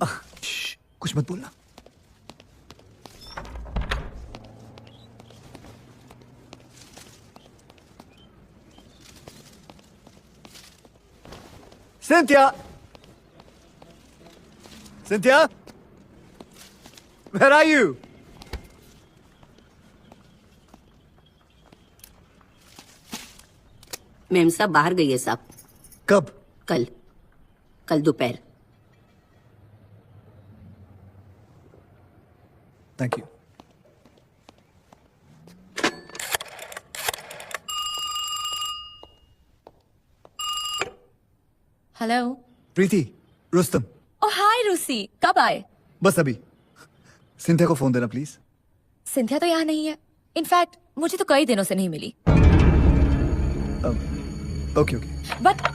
कुछ मत बोलना। Cynthia! Cynthia? Where are you? Ma'am साहब बाहर गई है साहब। कब? कल दोपहर। Thank you. हेलो। प्रीति, रुस्तम। ओह हाय रूसी, कब आए? बस अभी। सिंथिया को फोन देना प्लीज। सिंथिया तो यहाँ नहीं है। इनफैक्ट मुझे तो कई दिनों से नहीं मिली। Okay okay. बट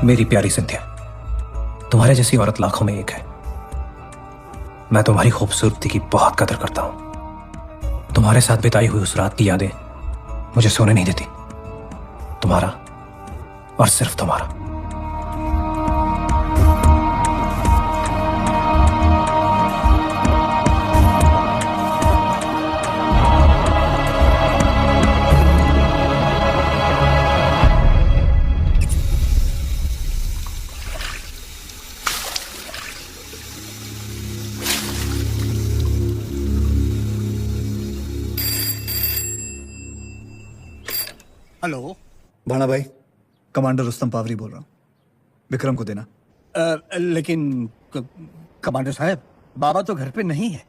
मेरी प्यारी सिंथिया, तुम्हारे जैसी औरत लाखों में एक है। मैं तुम्हारी खूबसूरती की बहुत कदर करता हूं। तुम्हारे साथ बिताई हुई उस रात की यादें मुझे सोने नहीं देती। तुम्हारा और सिर्फ तुम्हारा। हेलो भाना भाई, कमांडर रुस्तम पावरी बोल रहा हूँ। विक्रम को देना। लेकिन कमांडर साहब, बाबा तो घर पे नहीं है।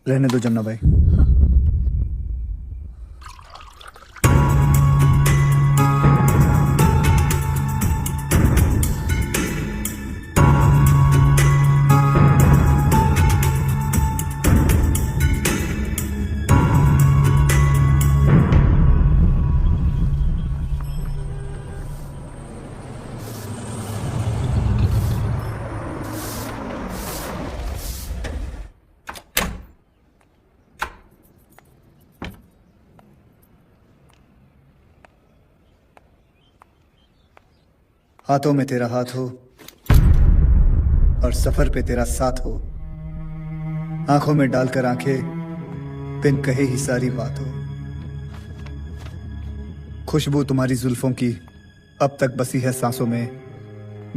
रहने दो जमुना भाई। हाथों में तेरा हाथ हो और सफर पे तेरा साथ हो। आंखों में डालकर आंखें बिन कहे ही सारी बात हो। खुशबू तुम्हारी जुल्फों की अब तक बसी है सांसों में।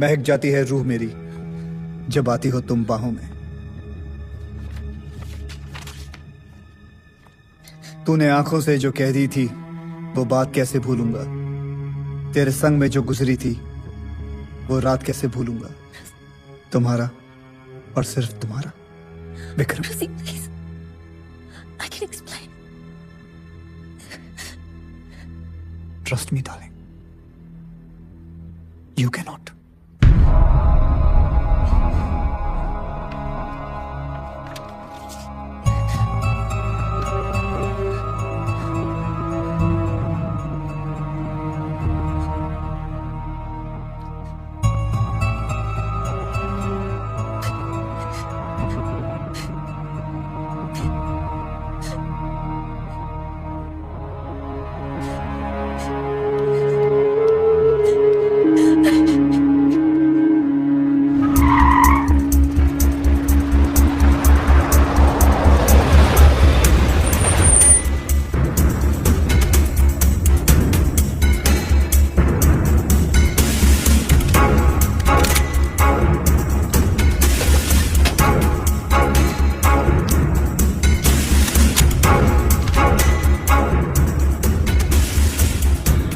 महक जाती है रूह मेरी जब आती हो तुम बाहों में। तूने आंखों से जो कह दी थी वो बात कैसे भूलूंगा। तेरे संग में जो गुजरी थी वो रात कैसे भूलूंगा? तुम्हारा और सिर्फ तुम्हारा Vikram. Rosie, please. I can explain. Trust me, darling. You cannot.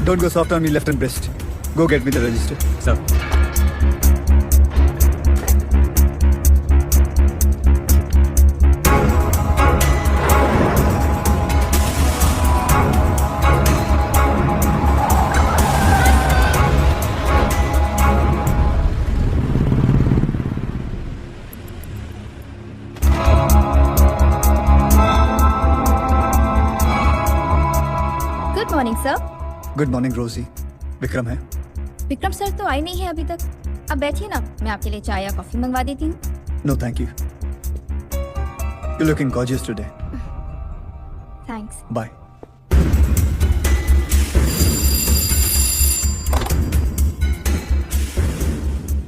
Don't go soft on me, left and breast. Go get me the register. Sir Good morning, sir. Good morning रोजी। विक्रम है? विक्रम सर तो आए नहीं है अभी तक। अब बैठिए ना, मैं आपके लिए चाय या कॉफी मंगवा देती हूँ। No thank you. You looking gorgeous today. Thanks. Bye.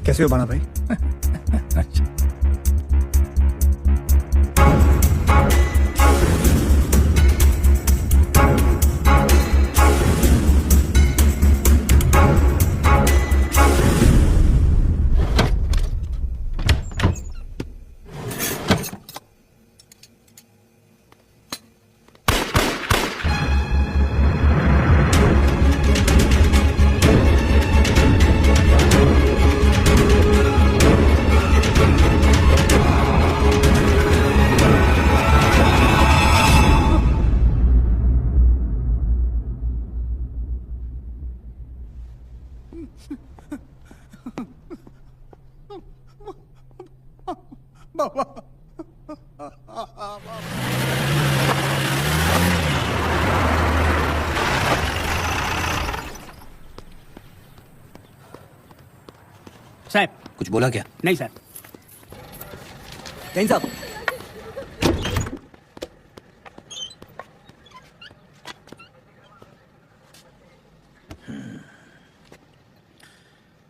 कैसे हो बाना भाई? साहब कुछ बोला क्या? नहीं सर। कहीं साहब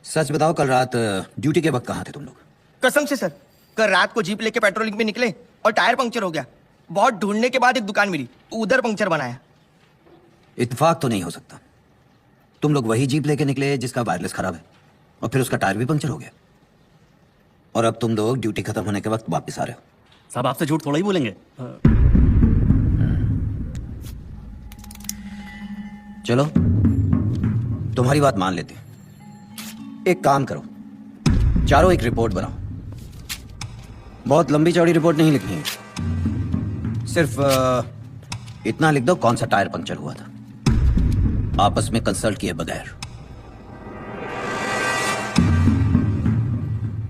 सच बताओ, कल रात ड्यूटी के वक्त कहाँ थे तुम लोग? कसम से सर, कल रात को जीप लेके पेट्रोलिंग पे निकले और टायर पंक्चर हो गया। बहुत ढूंढने के बाद एक दुकान मिली, उधर पंक्चर बनाया। इत्तेफाक तो नहीं हो सकता। तुम लोग वही जीप लेके निकले जिसका वायरलेस खराब है, और फिर उसका टायर भी पंक्चर हो गया, और अब तुम लोग ड्यूटी खत्म होने के वक्त वापस आ रहे हो। साहब आपसे झूठ थोड़ा ही बोलेंगे। चलो तुम्हारी बात मान लेते हैं। एक काम करो, चारों एक रिपोर्ट बनाओ। बहुत लंबी चौड़ी रिपोर्ट नहीं लिखनी है, सिर्फ इतना लिख दो कौन सा टायर पंक्चर हुआ था, आपस में कंसल्ट किए बगैर।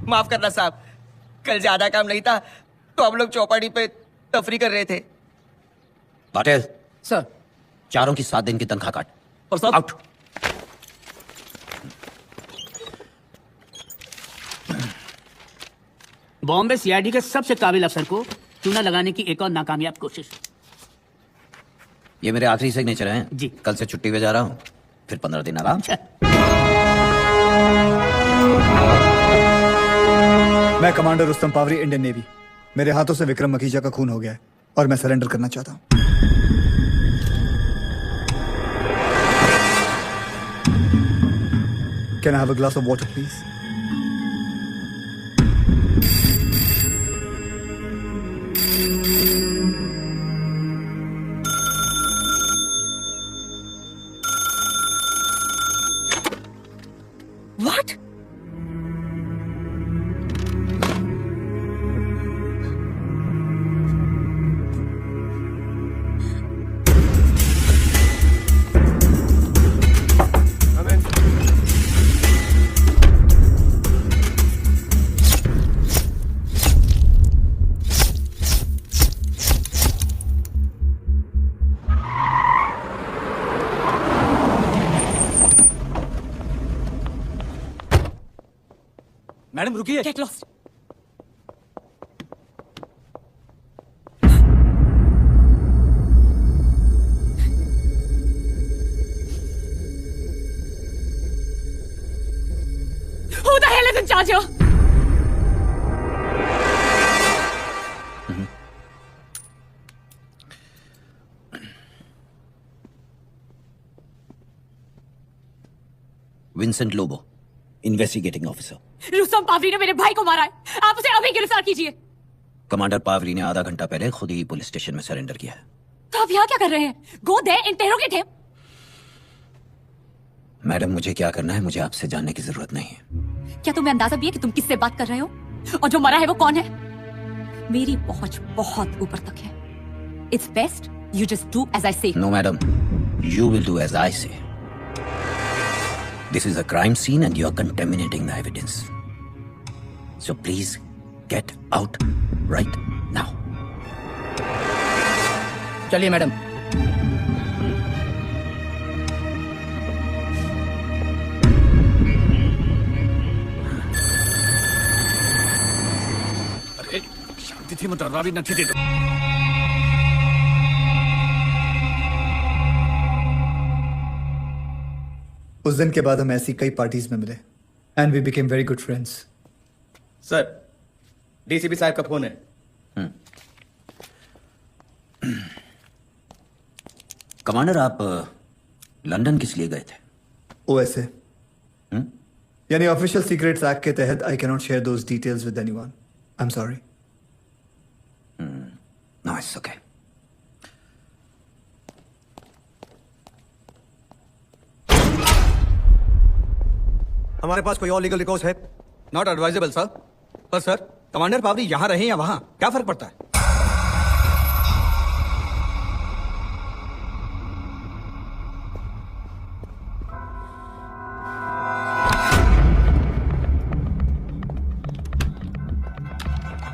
माफ करना साहब, कल ज्यादा काम नहीं था तो हम लोग चौपाटी पे तफरी कर रहे थे। पाटिल, सर। चारों की 7 दिन की तनख्वाह काट। और साहब आउट। बॉम्बे सीआईडी के सबसे काबिल अफसर को चूना लगाने की एक और नाकामयाब कोशिश। ये मेरे आखिरी सिग्नेचर हैं। जी। कल से छुट्टी पे जा रहा हूँ, फिर 15 दिन आराम। मैं commander Rustam Pavri, Indian navy. मेरे हाथों से विक्रम मखीजा का खून हो गया है और मैं सरेंडर करना चाहता हूँ। Can I have a glass of water please? What? Madam रुकिए। Get lost. Who the hell is in charge here? Vincent Lobo, investigating officer. Rustom Pavri ने मेरे भाई को मारा है। आप उसे अभी गिरफ्तार कीजिए। कमांडर पावरी ने आधा घंटा पहले खुद ही पुलिस स्टेशन में सरेंडर किया है। तो आप यहाँ क्या कर रहे हैं? Go there, interrogate him. Madam, मुझे क्या करना है मुझे आपसे जानने की जरूरत नहीं है। क्या तुम्हें अंदाजा भी है कि तुम किससे बात कर रहे हो? और जो मरा है वो कौन है? मेरी पहुंच बहुत ऊपर तक है। It's best you just do as I say. No madam, you will do as I say. This is a crime scene and you're contaminating the evidence. So please get out right now. चलिए madam. अरे शांति थी, मतलब भी नहीं थी। उस दिन के बाद हम ऐसी कई पार्टीज में मिले and we became very good friends. Sir, DCP साहब का फोन है। कमांडर, आप लंदन किस लिए गए थे? ओएसए, यानी ऑफिशियल सीक्रेट्स एक्ट के तहत I can not share those details with anyone. I am sorry. No, it's okay. हमारे पास कोई और लीगल रिकॉर्ड है? Not advisable sir. पर सर, कमांडर पावरी यहाँ रहे या वहां, क्या फर्क पड़ता है?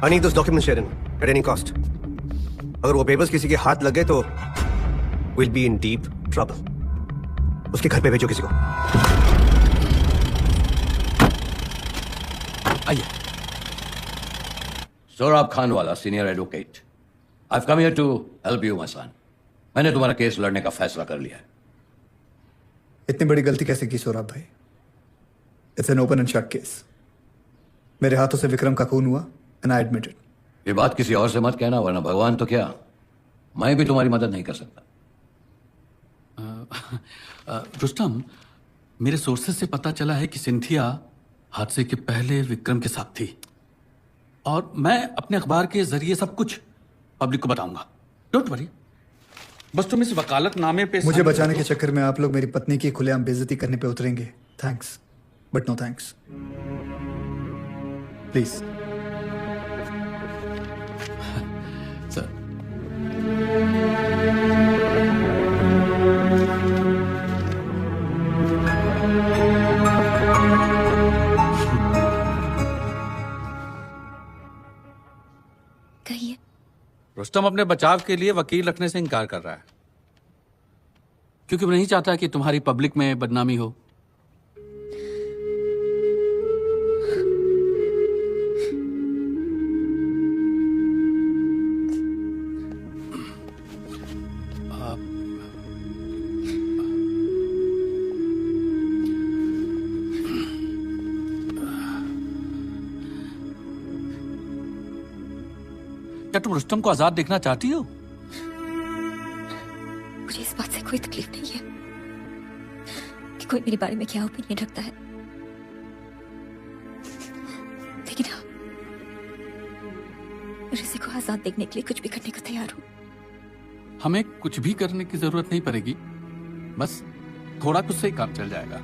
I need those documents, Sharon, at any cost. अगर वो पेपर्स किसी के हाथ लग गए तो we'll be in deep trouble. उसके घर पे भेजो किसी को। आइए। सोराब खान वाला, senior advocate. I've come here to help you, my son. मैंने तुम्हारा केस लड़ने का फैसला कर लिया है। इतनी बड़ी गलती कैसे की सोराब भाई? It's an open and shut case. मेरे हाथों से विक्रम का खून हुआ एंड आई एडमिट इट। ये बात किसी और से मत कहना, वरना भगवान तो क्या, मैं भी तुम्हारी मदद नहीं कर सकता। रुस्तम, मेरे सोर्सेज से पता चला है कि सिंथिया हादसे के पहले विक्रम के साथ थी, और मैं अपने अखबार के जरिए सब कुछ पब्लिक को बताऊंगा। डोंट वरी, बस तुम इस वकालतनामे पे मुझे बचाने के चक्कर में आप लोग मेरी पत्नी की खुलेआम बेइज्जती करने पे उतरेंगे। Thanks but no thanks, please. Sir, कहिए। रुस्तम अपने बचाव के लिए वकील रखने से इनकार कर रहा है, क्योंकि वो नहीं चाहता कि तुम्हारी पब्लिक में बदनामी हो। क्या तुम रुस्तम को आजाद देखना चाहती हो? मुझे इस बात से कोई तकलीफ नहीं है कि कोई मेरे बारे में क्या ओपिनियन रखता है, लेकिन हाँ, ऋषि को आजाद देखने के लिए कुछ भी करने को तैयार हूं। हमें कुछ भी करने की जरूरत नहीं पड़ेगी, बस थोड़ा कुछ से ही काम चल जाएगा।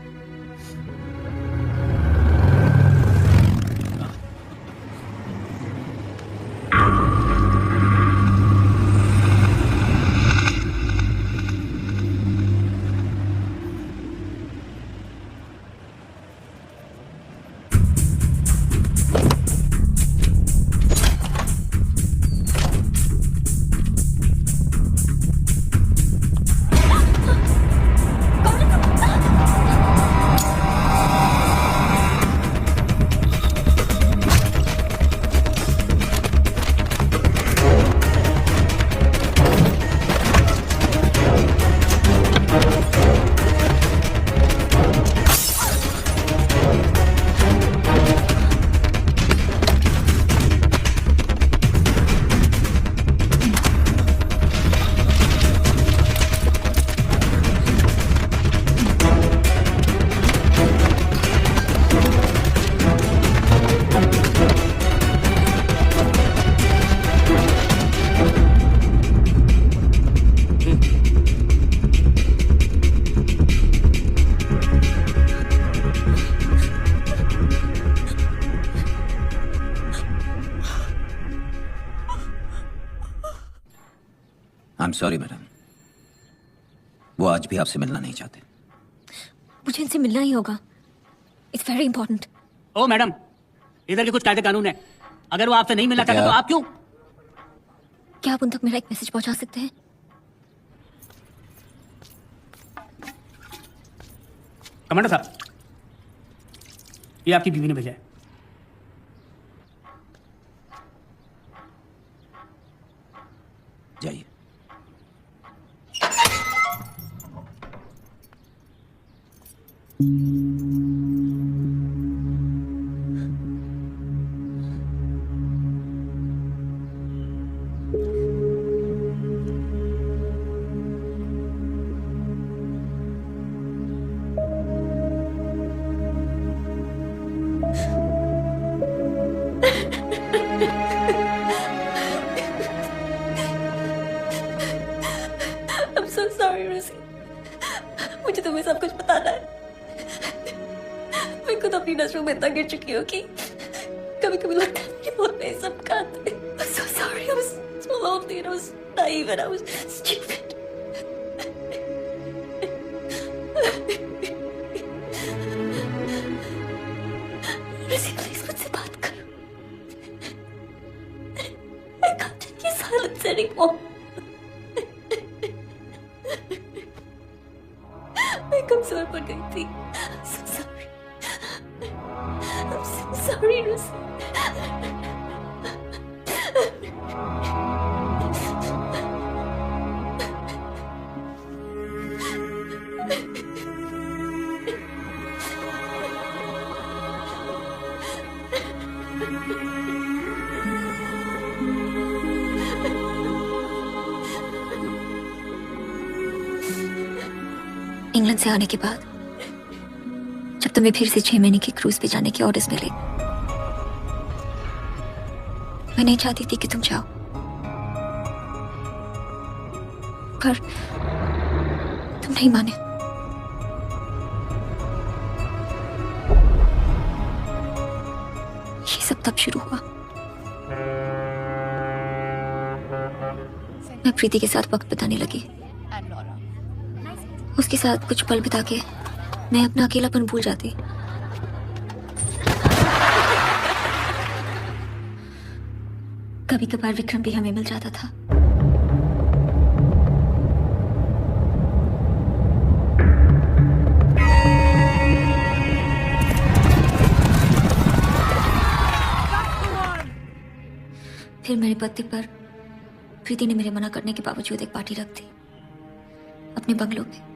आई एम सॉरी मैडम, वो आज भी आपसे मिलना नहीं चाहते। मुझे इनसे मिलना ही होगा। It's very important. Oh madam, इधर के कुछ कायदे कानून है। अगर वो आपसे नहीं मिलना चाहते तो आप क्यों? क्या आप उन तक मेरा एक मैसेज पहुंचा सकते हैं? कमांडर साहब, ये आपकी बीवी ने भेजा है। जाइए। I'm so sorry, Rossi. मुझे तुम्हें सब कुछ बताना है। मैं खुद अपनी नजरों में इतना गिर चुकी हूँ कि कभी कभी लगता है मेरी मौत में ये सब खाते। I'm so sorry, I was so lonely and I was naive and I was stupid. Rosie, please मुझसे बात करो। I can't take your silence anymore. मैं कमजोर पड़ गई थी। I'm so sorry. I'm so sorry, Rosie. England से आने के बाद जब तुम्हें फिर से 6 महीने की क्रूज पे जाने के ऑर्डर्स मिले, मैं नहीं चाहती थी कि तुम जाओ, पर तुम नहीं माने। ये सब तब शुरू हुआ। मैं प्रीति के साथ वक्त बिताने लगी। उसके साथ कुछ पल बिता के मैं अपना अकेलापन भूल जाती। कभी कभार विक्रम भी हमें मिल जाता था। फिर मेरे बर्थडे पर प्रीति ने मेरे मना करने के बावजूद एक पार्टी रख दी अपने बंगलों में।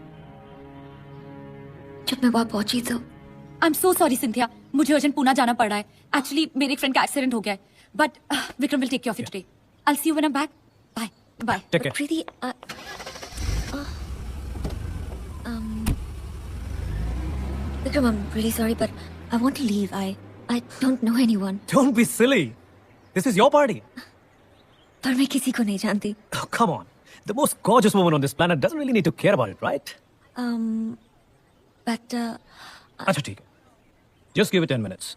जब मैं वहां पहुंची तो I am so sorry Cynthia, मुझे अर्जेंट पुणे जाना पड़ रहा है। एक्चुअली मेरे एक फ्रेंड का एक्सीडेंट हो गया है, but Vikram will take care of it today. I will see you when I am back. Bye bye. Take care. Preeti Vikram, I'm really sorry, but I want to leave. I don't know anyone. Don't be silly. This is your party. पर मैं किसी को नहीं जानती। Oh, come on. The most gorgeous woman on this planet doesn't really need to care about it, right? But अच्छा ठीक है. Just give it 10 minutes.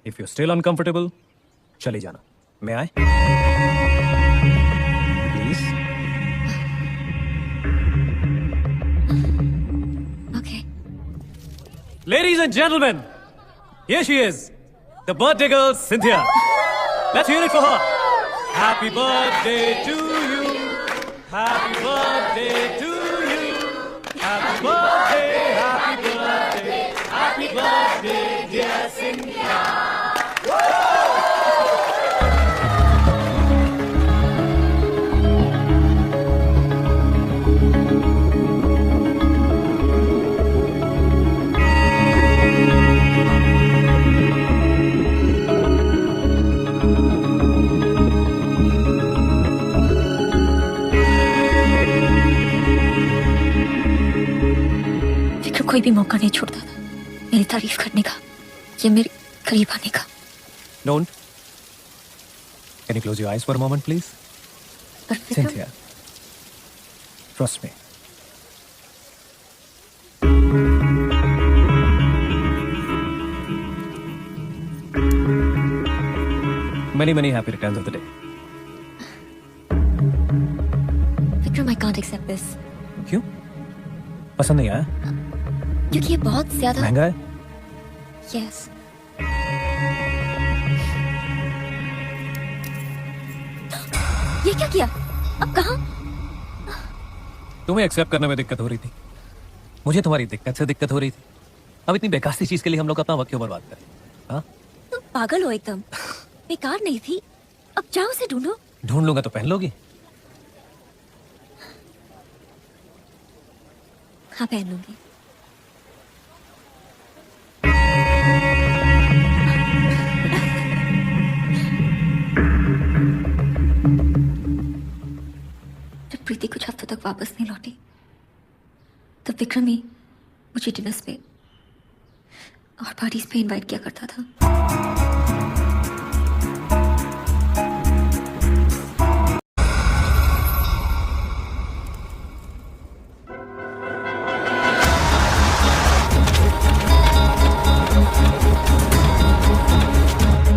If you're still uncomfortable, चली जाना. May I? Please. Okay. Ladies and gentlemen, here she is, the birthday girl Cynthia. Let's hear it for her. Happy birthday to you. Happy birthday to you. Happy birthday, happy birthday, happy birthday, dear Cynthia. कोई भी मौका नहीं छोड़ता था मेरी तारीफ करने का या मेरे करीब आने का। Don't. Can you close your eyes for a moment, please? Cynthia, trust me. Many, many happy returns of the day. Not accept this क्यों? पसंद नहीं आया? क्योंकि ये बहुत ज्यादा महंगा है? यस। ये क्या किया? अब कहाँ? तुम्हें एक्सेप्ट करने में दिक्कत हो रही थी, मुझे तुम्हारी दिक्कत से दिक्कत हो रही थी। अब इतनी बेकार सी चीज के लिए हम लोग अपना वक्त क्यों बर्बाद करें? हाँ? तुम पागल हो एकदम। बेकार नहीं थी, अब जाओ उसे ढूंढो। ढूंढ लूंगा तो पहन लोगी? हाँ पहन लूंगी। जब प्रीति कुछ हफ्तों तक वापस नहीं लौटी तब विक्रम ही मुझे डिनर्स पे और पार्टीज पे इनवाइट किया करता था।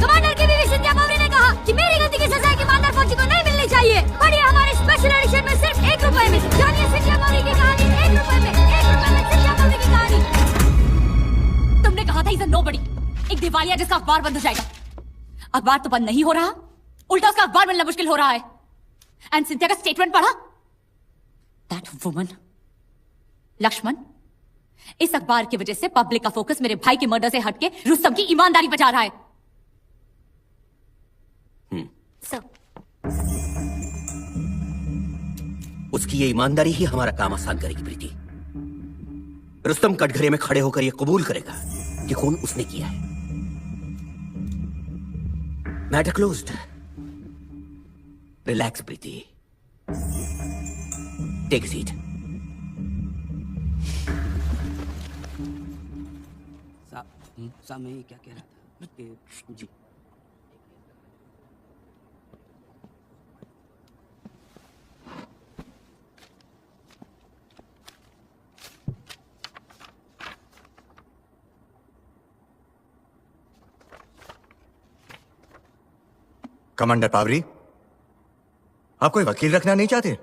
कमांडर की बीवी सिंधिया बावरी ने कहा कि मेरी गलती की सजा की ईमानदार फौजी को नहीं मिलनी चाहिए। पढ़िए हमारे स्पेशल एडिशन में सिर्फ ₹1 में। जानिए सिंधिया बावरी की कहानी ₹1 में। ₹1 में सिंधिया बावरी की कहानी। तुमने कहा था इज नोबडी, एक दिवालिया जिसका अखबार बंद हो जाएगा। अखबार तो बंद नहीं हो रहा, उल्टा उसका अखबार मिलना मुश्किल हो रहा है। एंड सिंथिया का स्टेटमेंट पढ़ा? दैट वुमन लक्ष्मण, इस अखबार की वजह से पब्लिक का फोकस मेरे भाई के मर्डर से हटके रुस्तम की ईमानदारी पर जा रहा है। सर, उसकी ये ईमानदारी ही हमारा काम आसान करेगी प्रीति। रुस्तम कटघरे में खड़े होकर ये कबूल करेगा कि खून उसने किया है। Matter closed. रिलैक्स प्रीति, टेक सीट। साहब मैं क्या कह रहा था कि जी कमांडर पावरी, आप कोई वकील रखना नहीं चाहते?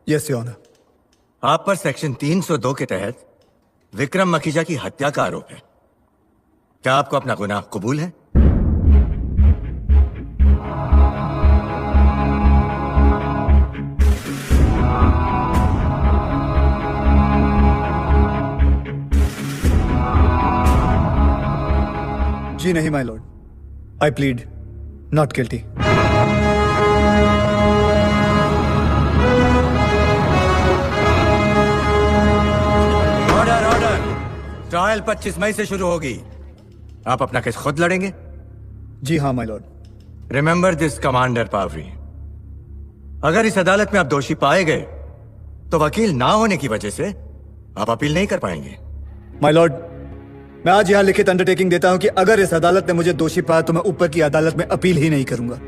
Yes your honour. आप पर सेक्शन 302 के तहत विक्रम मखीजा की हत्या का आरोप है। क्या आपको अपना गुनाह कबूल है? जी नहीं my Lord, I plead not guilty. Order order. Trial 25 मई से शुरू होगी। आप अपना केस खुद लड़ेंगे? जी हाँ my lord. Remember this commander Pavri, अगर इस अदालत में आप दोषी पाए गए तो वकील ना होने की वजह से आप अपील नहीं कर पाएंगे। माय लॉर्ड, मैं आज यहां लिखित अंडरटेकिंग देता हूं कि अगर इस अदालत ने मुझे दोषी पाया तो मैं ऊपर की अदालत में अपील ही नहीं करूंगा।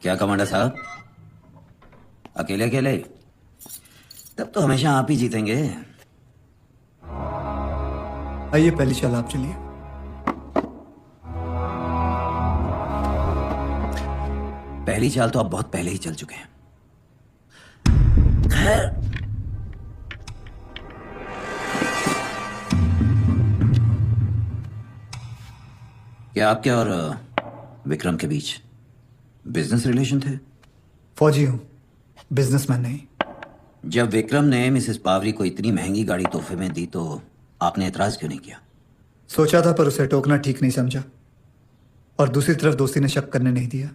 क्या कमांडर साहब, अकेले अकेले? तब तो हमेशा आप ही जीतेंगे। आइए पहली चाल आप चलिए। पहली चाल तो आप बहुत पहले ही चल चुके हैं। खैर, क्या आपके और विक्रम के बीच बिजनेस रिलेशन थे? फौजी हूं, बिजनेसमैन नहीं। जब विक्रम ने मिसेस पावरी को इतनी महंगी गाड़ी तोहफे में दी तो आपने एतराज क्यों नहीं किया? सोचा था पर उसे टोकना ठीक नहीं समझा, और दूसरी तरफ दोस्ती ने शक करने नहीं दिया।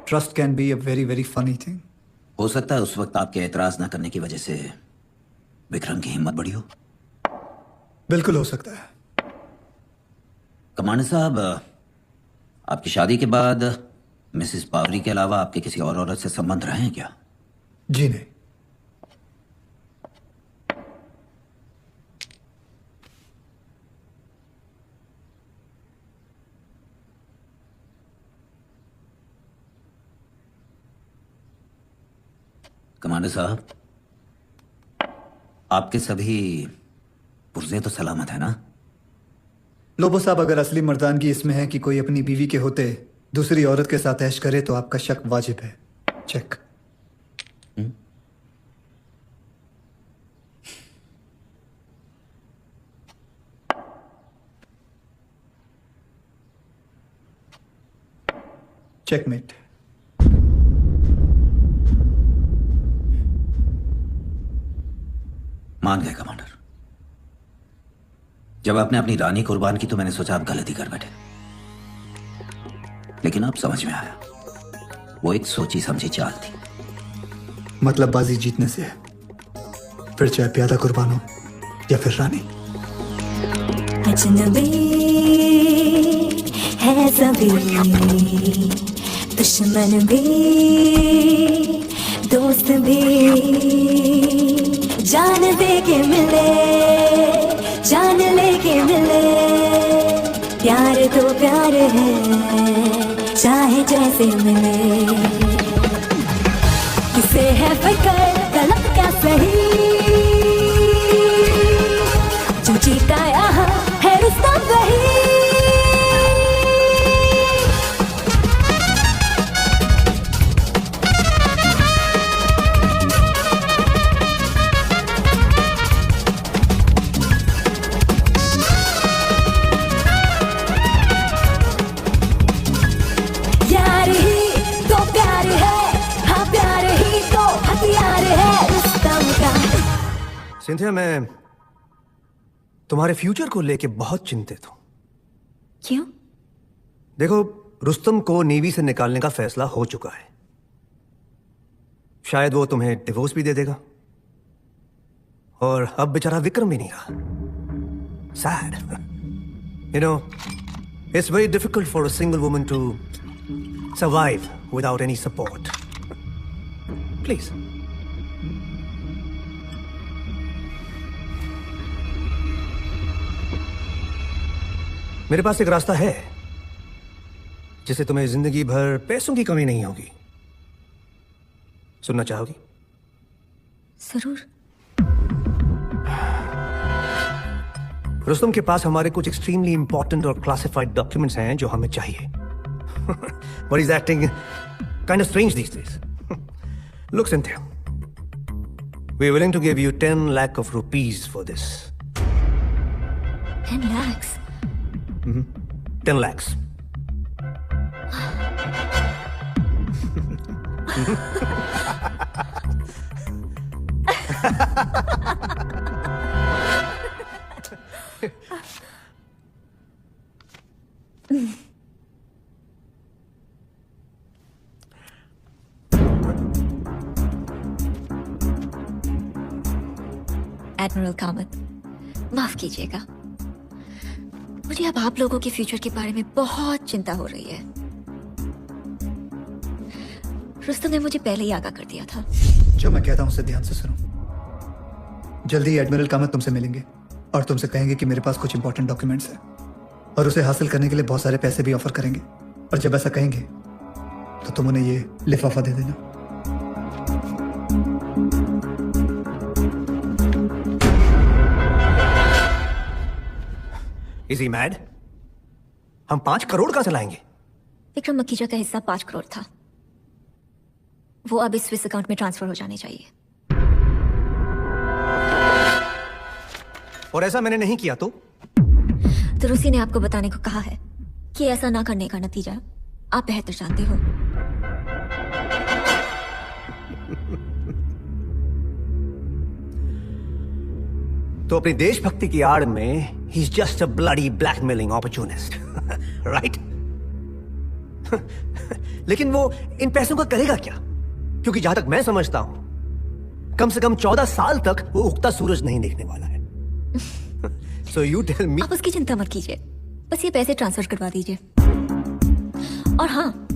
Trust can be a very very funny thing. हो सकता है उस वक्त आपके एतराज ना करने की वजह से विक्रम की हिम्मत बढ़ी हो। बिल्कुल हो सकता है। कमांडर साहब, आपकी शादी के बाद मिसेस पावरी के अलावा आपके किसी और औरत से संबंध रहे हैं क्या? जी नहीं। कमांडर साहब, आपके सभी पुर्जे तो सलामत है ना? लोबो साहब, अगर असली मर्दानगी इसमें है कि कोई अपनी बीवी के होते दूसरी औरत के साथ ऐश करे तो आपका शक वाजिब है। चेक। चेकमेट। मान गए कमांडर। जब आपने अपनी रानी कुर्बान की तो मैंने सोचा आप गलती कर बैठे, लेकिन अब समझ में आया वो एक सोची समझी चाल थी। मतलब बाजी जीतने से है, फिर चाहे प्यादा कुर्बान हो या फिर रानी। अजनबी है सभी, दुश्मन भी दोस्त भी, जान दे के मिले जान लेके मिले। प्यार तो प्यार है, चाहे जैसे मिले। किसे है फिक्र गलत क्या सही, जो जीता यहाँ है रुस्तम वही। यार ही तो प्यार है, हाँ प्यार ही तो हथियार है रुस्तम का। सिंथिया, मैं तुम्हारे फ्यूचर को लेके बहुत चिंतित हूं। क्यों? देखो, रुस्तम को नेवी से निकालने का फैसला हो चुका है। शायद वो तुम्हें डिवोर्स भी दे देगा, और अब बेचारा विक्रम भी नहीं रहा। Sad. You know, it's very difficult for a single woman to survive without any support. Please. मेरे पास एक रास्ता है जिससे तुम्हें जिंदगी भर पैसों की कमी नहीं होगी। सुनना चाहोगी? जरूर। रुस्तम के पास हमारे कुछ एक्सट्रीमली इंपॉर्टेंट और क्लासिफाइड डॉक्यूमेंट्स हैं जो हमें चाहिए। But he's acting kind of strange these days. Look, Cynthia, we're willing to give you 10 lakh of rupees for this. 10 lakhs? 10 lakhs. Admiral Kamat, माफ कीजिएगा, मुझे अब आप लोगों के फ्यूचर के बारे में बहुत चिंता हो रही है। रुस्तम ने मुझे पहले ही आगाह कर दिया था। जो मैं कहता हूं उसे ध्यान से सुनो। जल्दी एडमिरल कामत तुमसे मिलेंगे और तुमसे कहेंगे कि मेरे पास कुछ इंपॉर्टेंट डॉक्यूमेंट्स हैं और उसे हासिल करने के लिए बहुत सारे पैसे भी ऑफर करेंगे। और जब ऐसा कहेंगे तो तुम उन्हें ये लिफाफा दे देना। Is he mad? हम 5 करोड़ कहां से लाएंगे? विक्रम मकीजा का हिस्सा 5 करोड़ था, वो अब इस स्विस अकाउंट में ट्रांसफर हो जाने चाहिए। और ऐसा मैंने नहीं किया तो रूसी ने आपको बताने को कहा है कि ऐसा ना करने का नतीजा आप बेहतर जानते हो। तो अपनी देशभक्ति की आड़ में he's just a bloody blackmailing opportunist, right? लेकिन वो इन पैसों का करेगा क्या? क्योंकि जहां तक मैं समझता हूं कम से कम 14 साल तक वो उगता सूरज नहीं देखने वाला है। So you tell me। आप उसकी चिंता मत कीजिए, बस ये पैसे ट्रांसफर करवा दीजिए। और हाँ,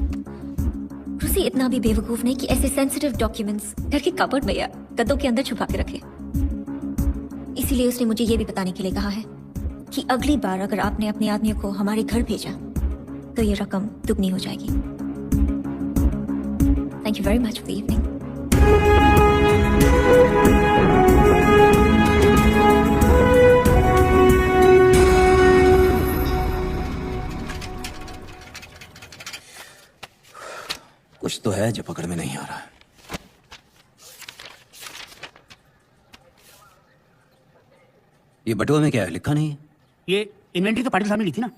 रूसी इतना भी बेवकूफ नहीं कि ऐसे सेंसिटिव डॉक्यूमेंट्स घर के कबर्ड में या गद्दों के अंदर छुपा के रखे। इसीलिए उसने मुझे ये भी बताने के लिए कहा है कि अगली बार अगर आपने अपने आदमियों को हमारे घर भेजा तो ये रकम दुगनी हो जाएगी। Thank you very much for the evening. कुछ तो है जो पकड़ में नहीं आ रहा है। ये बटुआ में क्या है, लिखा नहीं है? ये इन्वेंट्री तो पाटिल साहब ने ली थी ना।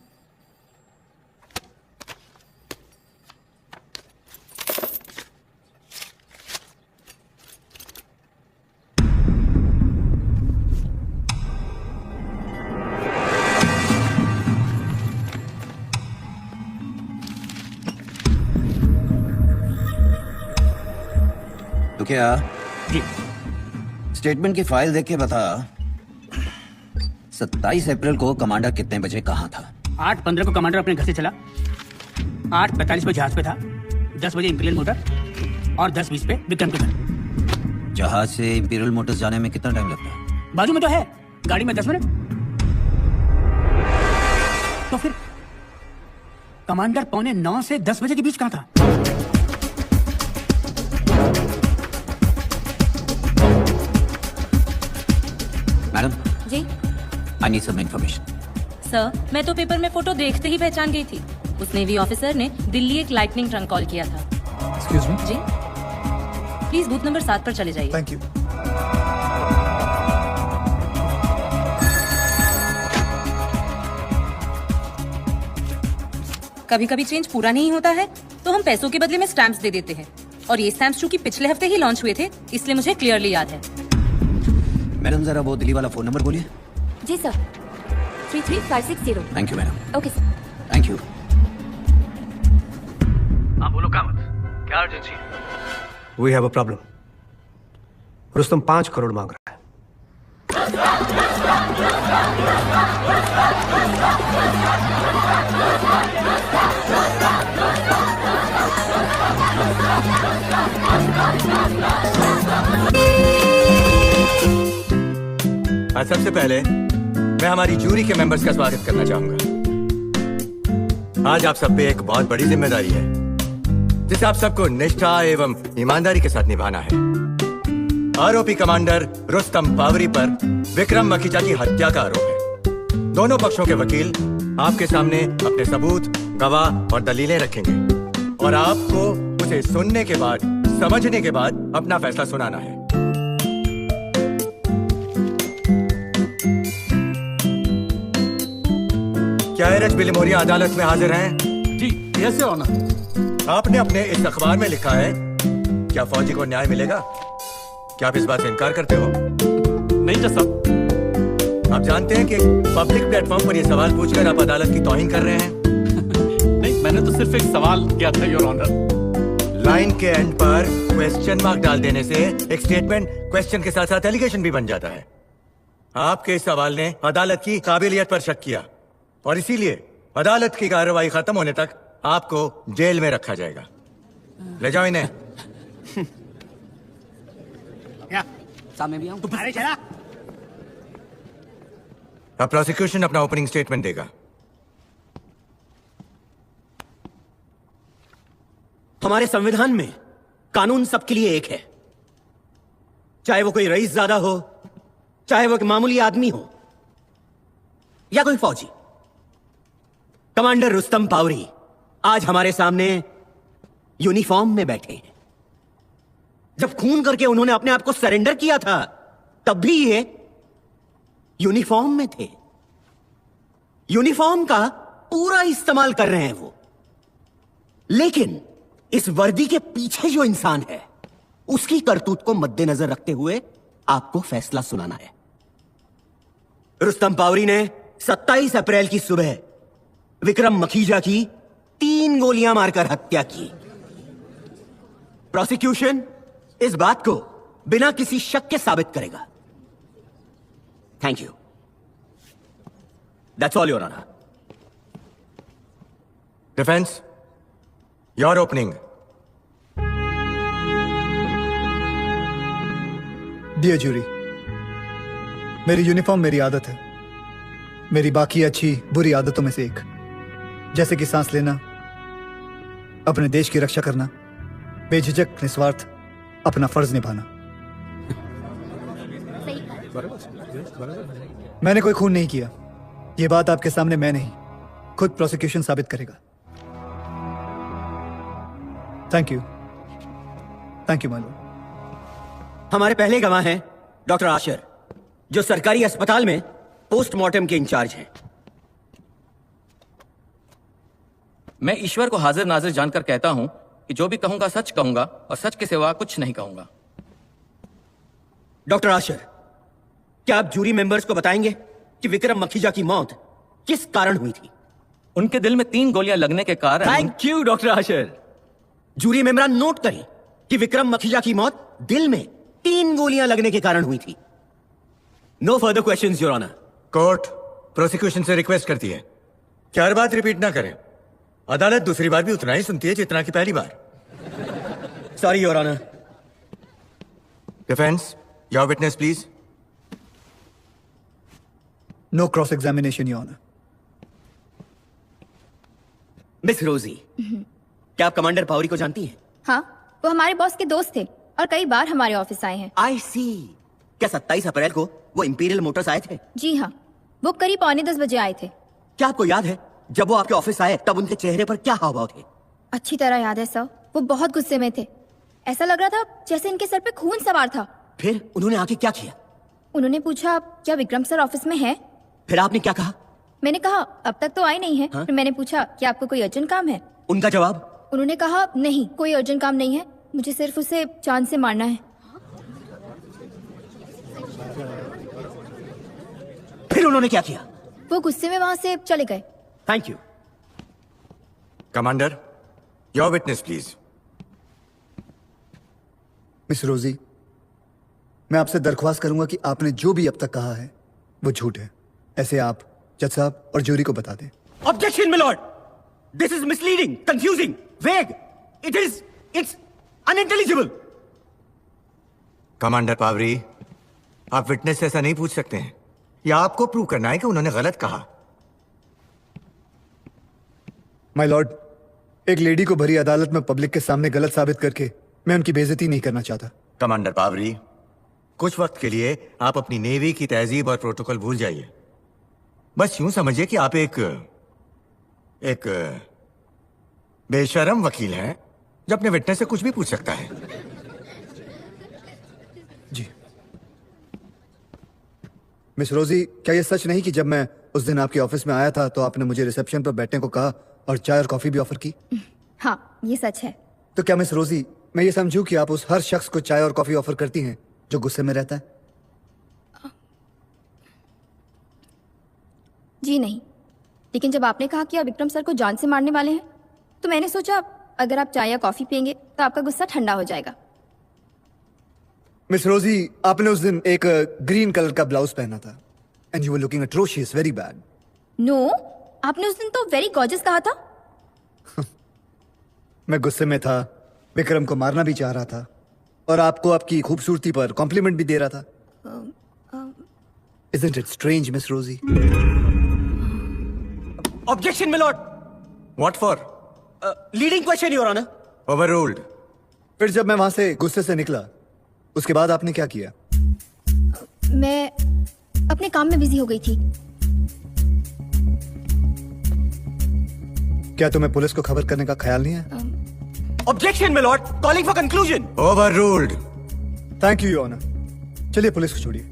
तो क्या जी स्टेटमेंट की फाइल देख के बता, 27 अप्रैल को कमांडर कितने बजे कहाँ था? 8:15 को कमांडर अपने घर से चला, 8:45 पे जहाज पे था, 10 बजे इंपीरियल मोटर और 10:20 पे विक्रम के घर। जहाज से इंपीरियल मोटर्स जाने में कितना टाइम लगता है? बाजू में तो है, गाड़ी में 10 मिनट। तो फिर कमांडर 8:45 से 10 बजे के बीच कहाँ था? Madam ji I need some information. Sir, मैं तो पेपर में फोटो देखते ही पहचान गई थी। उस नेवी ऑफिसर ने दिल्ली एक लाइटनिंग ट्रंक कॉल किया था। Excuse me. जी प्लीज बूथ नंबर 7 पर चले जाइए। Thank you. कभी कभी चेंज पूरा नहीं होता है तो हम पैसों के बदले में स्टैम्प्स दे देते हैं, और ये स्टैम्प्स चूंकि पिछले हफ्ते ही लॉन्च हुए थे इसलिए मुझे क्लियरली याद है। मैडम जरा वो दिल्ली वाला फोन नंबर बोलिए। जी sir, 33560। Thank you madam. Okay sir. Thank you. हाँ बोलो कामत, क्या अर्जेंसी है? We have a problem. Rustom 5 crore मांग रहा है। आज सबसे पहले मैं हमारी जूरी के मेंबर्स का स्वागत करना चाहूंगा। आज आप सब पे एक बहुत बड़ी जिम्मेदारी है जिसे आप सबको निष्ठा एवं ईमानदारी के साथ निभाना है। आरोपी कमांडर रुस्तम पावरी पर विक्रम मखीजा की हत्या का आरोप है। दोनों पक्षों के वकील आपके सामने अपने सबूत, गवाह और दलीलें रखेंगे और आपको उसे सुनने के बाद, समझने के बाद अपना फैसला सुनाना है। क्या एरच बिलिमोरिया अदालत में हाजिर हैं? जी यस योर ऑनर। आपने अपने इस अखबार में लिखा है, क्या फौजी को न्याय मिलेगा? क्या आप इस बात से इनकार करते हो? नहीं जज साहब। आप जानते हैं कि पब्लिक प्लेटफॉर्म पर ये सवाल पूछकर आप अदालत की तौहीन कर रहे हैं? नहीं, मैंने तो सिर्फ एक सवाल किया था योर ऑनर। लाइन के एंड पर क्वेश्चन मार्क डाल देने से एक स्टेटमेंट क्वेश्चन के साथ साथ एलिगेशन भी बन जाता है। आपके इस सवाल ने अदालत की काबिलियत पर शक किया और इसीलिए अदालत की कार्रवाई खत्म होने तक आपको जेल में रखा जाएगा। ले जाओ इन्हें। क्या सामने भी आऊं? तुम्हारे चला? अब प्रोसिक्यूशन अपना ओपनिंग स्टेटमेंट देगा। हमारे संविधान में कानून सबके लिए एक है, चाहे वो कोई रईस ज़ादा हो, चाहे वो एक मामूली आदमी हो या कोई फौजी। कमांडर रुस्तम पावरी आज हमारे सामने यूनिफॉर्म में बैठे हैं। जब खून करके उन्होंने अपने आप को सरेंडर किया था तब भी ये यूनिफॉर्म में थे। यूनिफॉर्म का पूरा इस्तेमाल कर रहे हैं वो, लेकिन इस वर्दी के पीछे जो इंसान है उसकी करतूत को मद्देनजर रखते हुए आपको फैसला सुनाना है। रुस्तम पावरी ने 27 अप्रैल की सुबह विक्रम मखीजा की 3 गोलियां मारकर हत्या की। प्रोसिक्यूशन इस बात को बिना किसी शक के साबित करेगा। Thank you. That's all your honour. Defence, your opening. Dear jury, मेरी यूनिफॉर्म मेरी आदत है, मेरी बाकी अच्छी बुरी आदतों में से एक, जैसे कि सांस लेना, अपने देश की रक्षा करना, बेझिझक निस्वार्थ अपना फर्ज निभाना। मैंने कोई खून नहीं किया, ये बात आपके सामने मैं नहीं, खुद प्रोसिक्यूशन साबित करेगा। Thank you my Lord. हमारे पहले गवाह हैं डॉक्टर आशर, जो सरकारी अस्पताल में पोस्टमार्टम के इंचार्ज हैं। मैं ईश्वर को हाजिर नाजिर जानकर कहता हूं कि जो भी कहूंगा सच कहूंगा और सच के सिवा कुछ नहीं कहूंगा। डॉक्टर आशर, क्या आप जूरी मेंबर्स को बताएंगे कि विक्रम मखीजा की मौत किस कारण हुई थी? उनके दिल में 3 गोलियां लगने के कारण। Thank you doctor Asher. Jury मेंबरान नोट करें कि विक्रम मखीजा की मौत दिल में 3 गोलियां लगने के कारण हुई थी। No further questions your honour. Court prosecution से रिक्वेस्ट करती है कि हर बात रिपीट ना करें। अदालत दूसरी बार भी उतना ही सुनती है जितना कि पहली बार। Sorry your honour. Defence, your witness please. No cross examination your honour. Miss Rosie, क्या आप कमांडर पावरी को जानती हैं? हाँ, वो हमारे बॉस के दोस्त थे और कई बार हमारे ऑफिस आए हैं। आई सी। क्या 27 अप्रैल को वो इंपीरियल मोटर्स आए थे? जी हाँ, वो करीब 9:45 बजे आए थे। क्या आपको याद है जब वो आपके ऑफिस आए तब उनके चेहरे पर क्या हाव भाव थे? अच्छी तरह याद है सर, वो बहुत गुस्से में थे। ऐसा लग रहा था जैसे इनके सर पे खून सवार था। फिर उन्होंने आके क्या किया? उन्होंने पूछा क्या विक्रम सर ऑफिस में है? फिर आपने क्या कहा? मैंने कहा अब तक तो आए नहीं है। फिर मैंने पूछा क्या आपको कोई अर्जेंट काम है? उनका जवाब? उन्होंने कहा नहीं, कोई अर्जेंट काम नहीं है, मुझे सिर्फ उसे चांद से मारना है। फिर उन्होंने क्या किया? वो गुस्से में वहां से चले गए। Thank you. Commander, your witness please. Miss Rosie, मैं आपसे दरख्वास्त करूंगा कि आपने जो भी अब तक कहा है वो झूठ है। ऐसे आप जज साहब और जूरी को बता दें। Objection my lord. This is misleading, confusing, vague. It's unintelligible. Commander Pavri, आप विटनेस से ऐसा नहीं पूछ सकते हैं, या आपको प्रूव करना है कि उन्होंने गलत कहा। माय लॉर्ड, एक लेडी को भरी अदालत में पब्लिक के सामने गलत साबित करके मैं उनकी बेइज्जती नहीं करना चाहता। कमांडर पावरी, कुछ वक्त के लिए आप अपनी नेवी की तहजीब और प्रोटोकॉल भूल जाइए। बस यूं समझिए कि आप एक बेशरम वकील हैं जो अपने विटनेस से कुछ भी पूछ सकता है। जी मिस रोजी, क्या यह सच नहीं कि जब मैं उस दिन आपके ऑफिस में आया था तो आपने मुझे रिसेप्शन पर बैठने को कहा और चाय और कॉफी भी ऑफर की? हाँ, ये सच है। तो क्या मिस रोजी, मैं ये समझूं कि आप उस हर शख्स को चाय और कॉफी ऑफर करती हैं जो गुस्से में रहता है? जी नहीं, लेकिन जब आपने कहा कि आप विक्रम सर को जान से मारने वाले हैं तो मैंने सोचा अगर आप चाय या कॉफी पियेंगे तो आपका गुस्सा ठंडा हो जाएगा। मिस रोजी, आपने उस दिन एक ग्रीन कलर का ब्लाउज पहना था and you were looking atrocious, very bad. No, आपने उस दिन तो वेरी गॉर्जियस कहा था। मैं गुस्से में था, विक्रम को मारना भी चाह रहा था और आपको आपकी खूबसूरती पर कॉम्प्लीमेंट भी दे रहा था। Isn't it strange, Miss Rosie? Objection, my lord. What for? Leading question, Your Honor. Overruled. फिर जब मैं वहां से गुस्से से निकला, उसके बाद आपने क्या किया? मैं अपने काम में बिजी हो गई थी। क्या तुम्हें पुलिस को खबर करने का ख्याल नहीं है? Objection, my lord. Calling for conclusion. Overruled. Thank you, Your Honor. चलिए पुलिस को छोड़िए।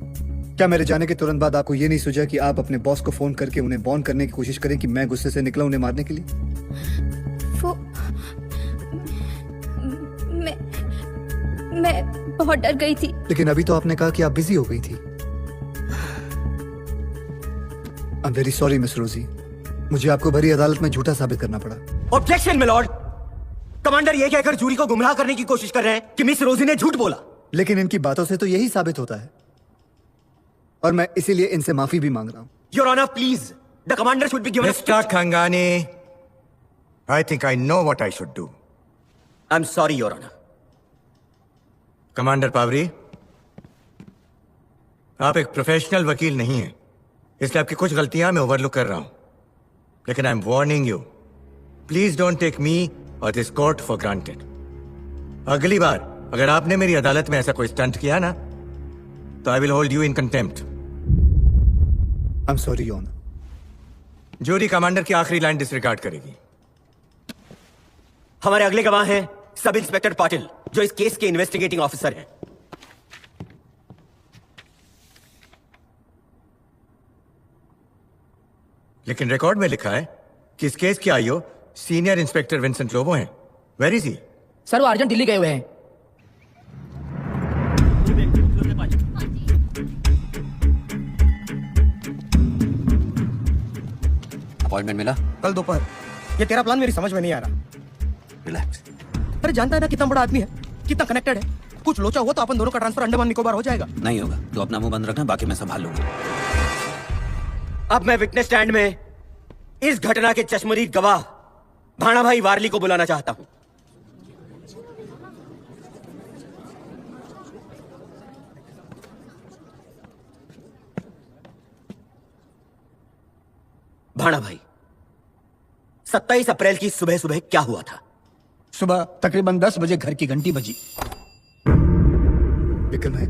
क्या मेरे जाने के तुरंत बाद आपको ये नहीं सूझा कि आप अपने बॉस को फोन करके उन्हें वार्न करने की कोशिश करें कि मैं गुस्से से निकला उन्हें मारने के लिए? मैं बहुत डर गई थी। लेकिन अभी तो आपने कहा कि आप बिजी हो गई थी। I am very sorry miss Rosie, मुझे आपको भरी अदालत में झूठा साबित करना पड़ा। Objection my Lord. कमांडर ये कहकर जूरी को गुमराह करने की कोशिश कर रहे हैं कि मिस रोजी ने झूठ बोला। लेकिन इनकी बातों से तो यही साबित होता है और मैं इसीलिए इनसे माफी भी मांग रहा हूं। Your honour please, the commander should be given. Mister Khangani, I think I know what I should do. I am sorry your honour. Commander Pavri, आप एक प्रोफेशनल वकील नहीं हैं, इसलिए आपकी कुछ गलतियां मैं ओवरलुक कर रहा हूं, लेकिन I am warning you, please don't take me और दिस कोर्ट फॉर ग्रांटेड। अगली बार अगर आपने मेरी अदालत में ऐसा कोई स्टंट किया ना तो I will hold you in contempt. I am sorry your honour. Jury commander की आखिरी लाइन डिसरिगार्ड करेगी। हमारे अगले गवाह हैं सब इंस्पेक्टर पाटिल, जो इस केस के इन्वेस्टिगेटिंग ऑफिसर हैं। लेकिन रिकॉर्ड में लिखा है कि इस केस के IO senior inspector Vincent Lobo हैं। Where is he? सर वो अर्जेंट दिल्ली गए हुए हैं। अपॉइंटमेंट मिला? कल दोपहर। ये तेरा प्लान मेरी समझ में नहीं आ रहा। रिलैक्स। अरे जानता है ना कितना बड़ा आदमी है, कितना कनेक्टेड है। कुछ लोचा हुआ तो अपन दोनों का ट्रांसफर अंडमान निकोबार हो जाएगा। नहीं होगा, तो अपना मुंह बंद रखना, बाकी मैं संभाल लूंगा। अब मैं विटनेस स्टैंड में इस घटना के चश्मदीद गवाह भाणा भाई वारली को बुलाना चाहता हूं। भाणा भाई, 27 अप्रैल की सुबह सुबह क्या हुआ था? सुबह तकरीबन 10 बजे घर की घंटी बजी। विक्रम है।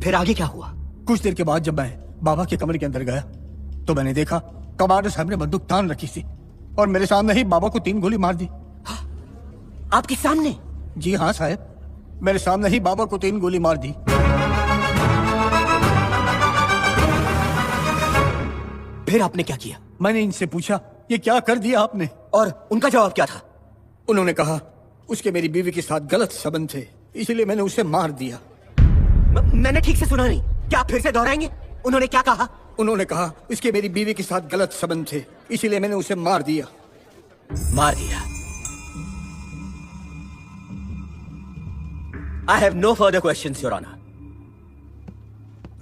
फिर आगे क्या हुआ? कुछ देर के बाद जब मैं बाबा के कमरे के अंदर गया तो मैंने देखा कमांडर साहब ने बंदूक तान रखी थी और मेरे सामने ही बाबा को 3 गोली मार दी। आपके सामने? जी हाँ साहब, मेरे सामने ही बाबा को 3 गोली मार दी। फिर आपने क्या किया? मैंने इनसे पूछा ये क्या कर दिया आपने, और उनका जवाब क्या था? उन्होंने कहा उसके मेरी बीवी के साथ गलत संबंध थे, इसलिए मैंने उसे मार दिया। मैंने ठीक से सुना नहीं, क्या आप फिर से दोहराएंगे? उन्होंने क्या कहा? उन्होंने कहा उसके मेरी बीवी के साथ गलत संबंध थे, इसीलिए मैंने उसे मार दिया। मार दिया। I have no further questions, Your Honor.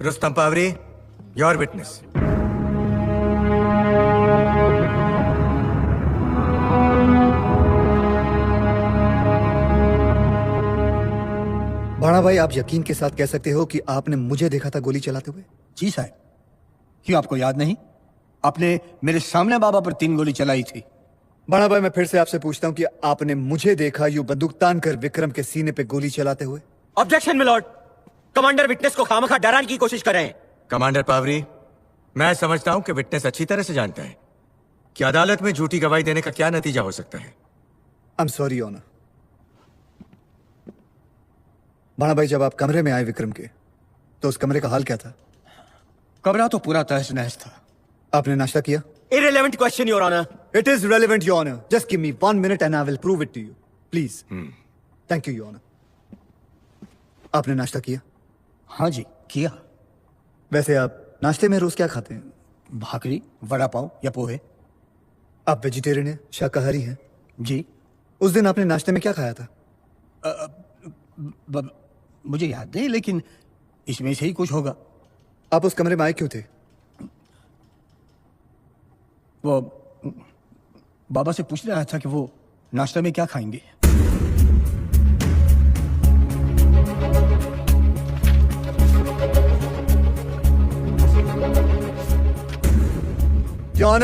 Rustom Pavri, your witness. Bhana भाई, आप यकीन के साथ कह सकते हो कि आपने मुझे देखा था गोली चलाते हुए? जी साहब। क्यों आपको याद नहीं? आपने मेरे सामने बाबा पर 3 गोली चलाई थी। भाणा भाई, मैं फिर से आपसे पूछता हूं कि आपने मुझे देखा यूं बंदूक तान कर विक्रम के सीने पे गोली चलाते हुए? ऑब्जेक्शन मिलॉर्ड, कमांडर विटनेस को खामखा डराने की कोशिश कर रहे हैं। कमांडर पावरी, मैं समझता हूं कि विटनेस अच्छी तरह से जानता है कि अदालत में झूठी गवाही देने का क्या नतीजा हो सकता है। I am sorry honour. Bhana भाई, जब आप कमरे में आए विक्रम के, तो उस कमरे का हाल क्या था? कमरा तो पूरा तहस नहस था। आपने नाश्ता किया? Irrelevant question, Your Honor. It is relevant, Your Honor. Just give me 1 minute and I will prove it to you. Please. Thank you, Your Honor. आपने नाश्ता किया? हाँ जी, किया। वैसे आप नाश्ते में रोज क्या खाते हैं? भाकरी, वड़ा पाव या पोहे। आप वेजिटेरियन हैं, शाकाहारी हैं? जी। उस दिन आपने नाश्ते में क्या खाया था? मुझे याद नहीं, लेकिन इसमें से ही कुछ होगा। आप उस कमरे में आए क्यों थे? वो बाबा से पूछ रहा था कि वो नाश्ते में क्या खाएंगे। जॉन,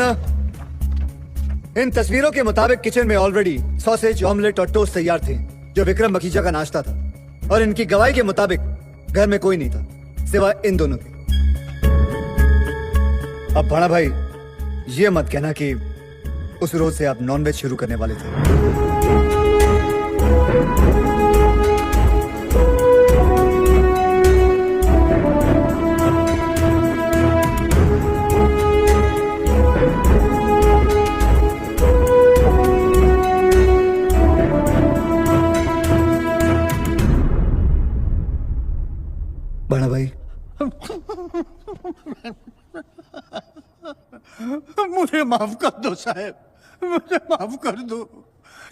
इन तस्वीरों के मुताबिक किचन में ऑलरेडी सॉसेज, ऑमलेट और टोस्ट तैयार थे, जो विक्रम मखीजा का नाश्ता था। और इनकी गवाही के मुताबिक घर में कोई नहीं था सिवाय इन दोनों के। अब भाणा भाई, ये मत कहना कि उस रोज से आप नॉनवेज शुरू करने वाले थे। भाणा भाई, मुझे माफ कर दो साहब, मुझे माफ कर दो।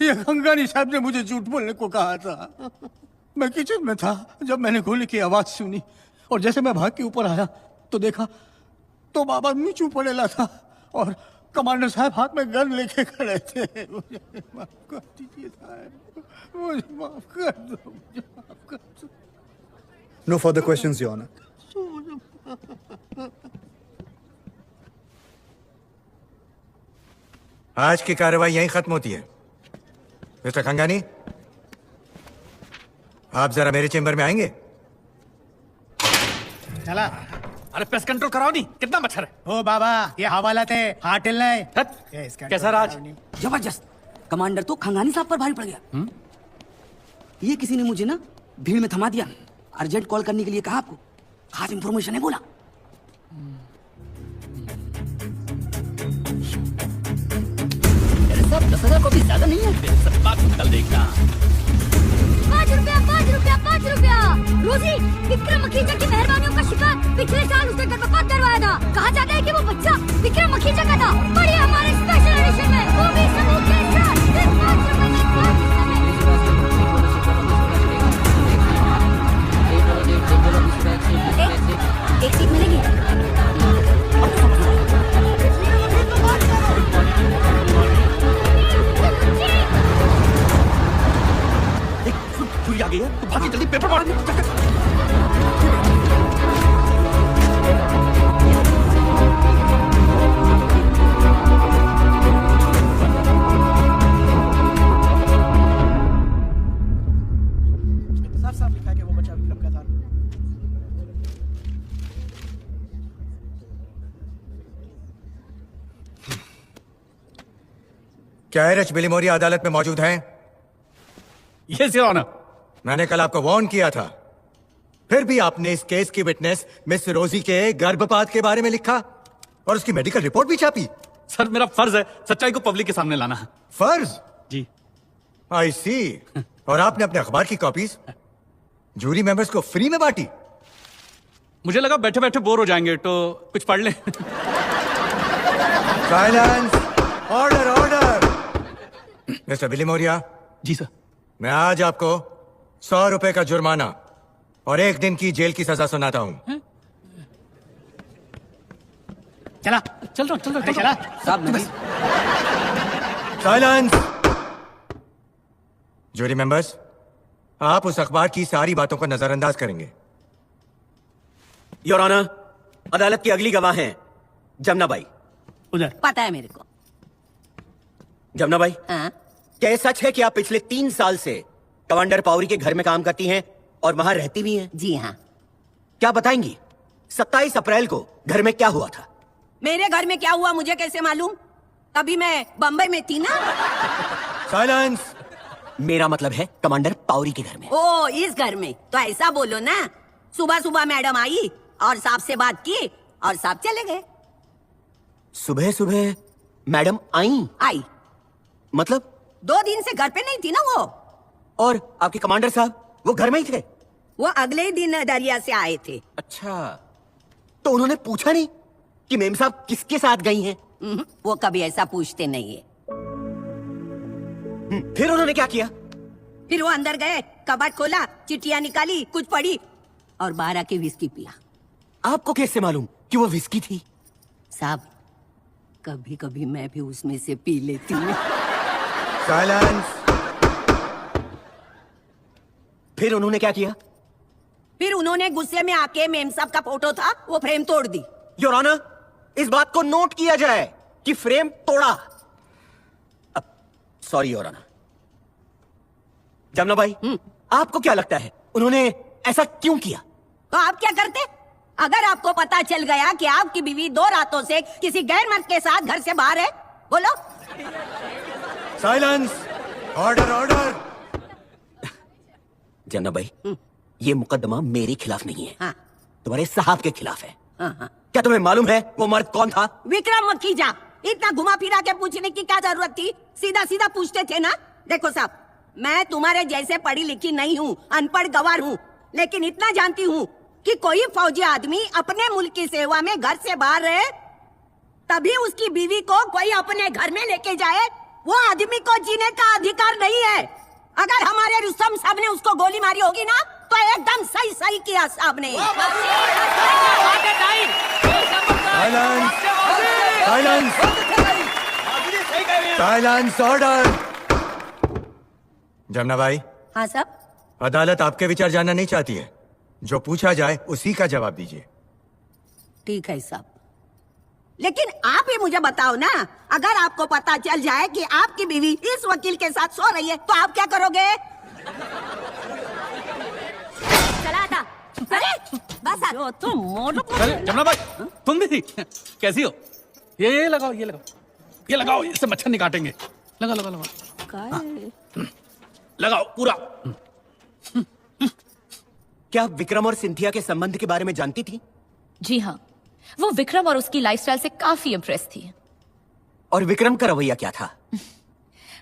ये गंगानी साहब ने मुझे झूठ बोलने को कहा था। मैं किचन में था जब मैंने गोली की आवाज सुनी, और जैसे मैं भाग के ऊपर आया तो देखा तो बाबा नीचे पड़ेला था और कमांडर साहब हाथ में गन लेके खड़े थे। मुझे माफ कर दीजिए साहब, मुझे माफ कर दो, मुझे माफ कर दो। No further questions, your honour. आज की कार्रवाई यहीं खत्म होती है। मिस्टर खंगानी, आप जरा मेरे चेंबर में आएंगे? चला। अरे पेस्ट कंट्रोल कराओ नहीं, कितना मच्छर है। ओ बाबा, ये हवालत है, हाथ हिलना है। कैसा राज? जबरदस्त। कमांडर तो खंगानी साहब पर भारी पड़ गया। ये किसी ने मुझे ना भीड़ में थमा दिया, अर्जेंट कॉल करने के लिए कहा, आपको खास इंफॉर्मेशन है बोला। सब 10,000 को भी ज्यादा नहीं है। सब बात कल देखना। 5 रुपया 5 रुपया 5 रुपया। रोजी, विक्रम मखीजा की मेहरबानियों का शिकार पिछले साल उसने गर्भपात करवाया था। कहा जाता है कि वो बच्चा विक्रम मखीजा का था। पढ़िए हमारे स्पेशल एडिशन में, वो भी सबूत के साथ। सिर्फ 5 रुपए में, 5 रुपए में। एक सीट मिलेगी। छुरी आ गई है, तो भागी जल्दी, पेपर मार। साफ लिखा है कि वो बच्चा विक्रम का था। क्या है रचबिली मौर्य अदालत में मौजूद हैं? Yes your honour. मैंने कल आपको वार्न किया था, फिर भी आपने इस केस की विटनेस मिस रोजी के गर्भपात के बारे में लिखा और उसकी मेडिकल रिपोर्ट भी छापी। सर मेरा फर्ज है सच्चाई को पब्लिक के सामने लाना। फर्ज? जी। आई सी। और आपने अपने अखबार की कॉपीज जूरी मेंबर्स को फ्री में बांटी? मुझे लगा बैठे बैठे बोर हो जाएंगे तो कुछ पढ़ लें। साइलेंस। Order order. मिस्टर बिली मौर्य। जी सर। मैं आज आपको 100 रुपए का जुर्माना और 1 दिन की जेल की सजा सुनाता हूं। चला। चल रहा चला। साहब मैं साइलेंस। जूरी मेंबर्स, आप उस अखबार की सारी बातों को नजरअंदाज करेंगे। योर ऑनर, अदालत की अगली गवाह हैं जमुना बाई। उधर। पता है मेरे को। जमुना बाई, हाँ? क्या ये सच है कि आप पिछले 3 साल से कमांडर पावरी के घर में काम करती हैं और वहां रहती भी हैं? जी हाँ। क्या बताएंगी 27 अप्रैल को घर में क्या हुआ था? मेरे घर में क्या हुआ मुझे कैसे मालूम? तभी मैं बम्बई में थी ना। साइलेंस। मेरा मतलब है कमांडर पावरी के घर में। ओ, इस घर में तो ऐसा बोलो ना, सुबह सुबह मैडम आई और साहब से बात की और साहब चले गए। सुबह सुबह मैडम आई? मतलब 2 दिन से घर पे नहीं थी ना वो। और आपके कमांडर साहब वो घर में ही थे? वो अगले ही दिन दरिया से आए थे। अच्छा, तो उन्होंने पूछा नहीं कि मेम साहब किसके साथ गई हैं? वो कभी ऐसा पूछते नहीं है। फिर उन्होंने क्या किया? फिर वो अंदर गए, कबाड़ खोला, चिट्ठियां निकाली, कुछ पढ़ी और बाहर आके विस्की पिया। आपको कैसे मालूम कि वो विस्की थी? साहब, कभी कभी मैं भी उसमें से पी लेती हूँ। साइलेंस। फिर उन्होंने क्या किया? फिर उन्होंने गुस्से में आके मेम साहब का फोटो था वो फ्रेम तोड़ दी। योर ऑनर, इस बात को नोट किया जाए कि फ्रेम तोड़ा। Sorry your honour. Jamuna Bai, आपको क्या लगता है उन्होंने ऐसा क्यों किया? तो आप क्या करते अगर आपको पता चल गया कि आपकी बीवी 2 रातों से किसी गैर मर्द के साथ घर से बाहर है? बोलो। Silence. Order order. Jamuna by, ये मुकदमा मेरे खिलाफ नहीं है। हाँ। तुम्हारे साहब के खिलाफ है। हाँ। क्या तुम्हें मालूम है वो मर्द कौन था? विक्रम मखीजा। इतना घुमा फिरा के पूछने की क्या जरूरत थी? सीधा सीधा पूछते थे ना। देखो साहब, मैं तुम्हारे जैसे पढ़ी लिखी नहीं हूँ, अनपढ़ गवार हूँ, लेकिन इतना जानती हूँ कि कोई फौजी आदमी अपने मुल्क की सेवा में घर से बाहर रहे तभी उसकी बीवी को कोई अपने घर में लेके जाए, वो आदमी को जीने का अधिकार नहीं है। अगर हमारे रुस्तम साहब ने उसको गोली मारी होगी ना तो एकदम सही सही किया साहब ने। साइलेंस। साइलेंस। ऑर्डर। जमुना भाई। हाँ साहब। अदालत आपके विचार जानना नहीं चाहती है, जो पूछा जाए उसी का जवाब दीजिए। ठीक है साहब, लेकिन आप ही मुझे बताओ ना, अगर आपको पता चल जाए कि आपकी बीवी इस वकील के साथ सो रही है तो आप क्या करोगे? साथ जो तुम मोड़ अरे जमुना भाई तुम भी कैसी हो? ये लगाओ ये लगाओ, इससे मच्छर नहीं काटेंगे। लगाओ लगाओ पूरा। क्या आप विक्रम और सिंथिया के संबंध के बारे में जानती थी? जी हाँ, वो विक्रम और उसकी लाइफस्टाइल से काफी इम्प्रेस थी। और विक्रम का रवैया क्या था?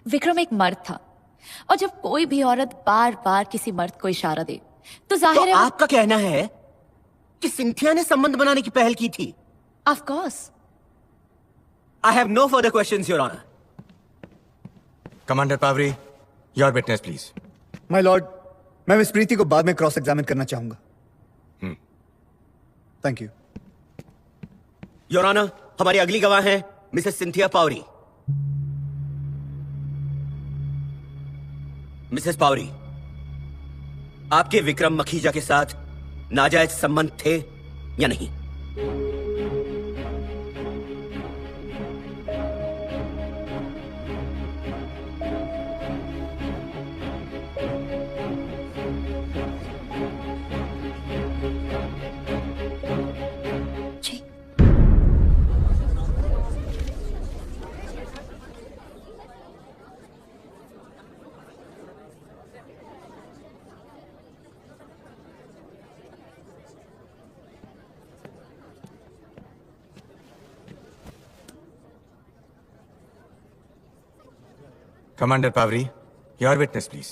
विक्रम एक मर्द था, और जब कोई भी औरत बार बार किसी मर्द को इशारा दे तो जाहिर है आपका कहना है कि सिंथिया ने संबंध बनाने की पहल की थी? Of course. I have no further questions your honour. Commander Pavri, your witness please. My lord, मैं मिस प्रीति को बाद में क्रॉस एग्जामिन करना चाहूंगा। Thank you. योर ऑनर, हमारी अगली गवाह हैं Mrs Cynthia Pavri. Mrs Pavri, आपके विक्रम मखीजा के साथ नाजायज संबंध थे या नहीं? Commander Pavri, your witness please.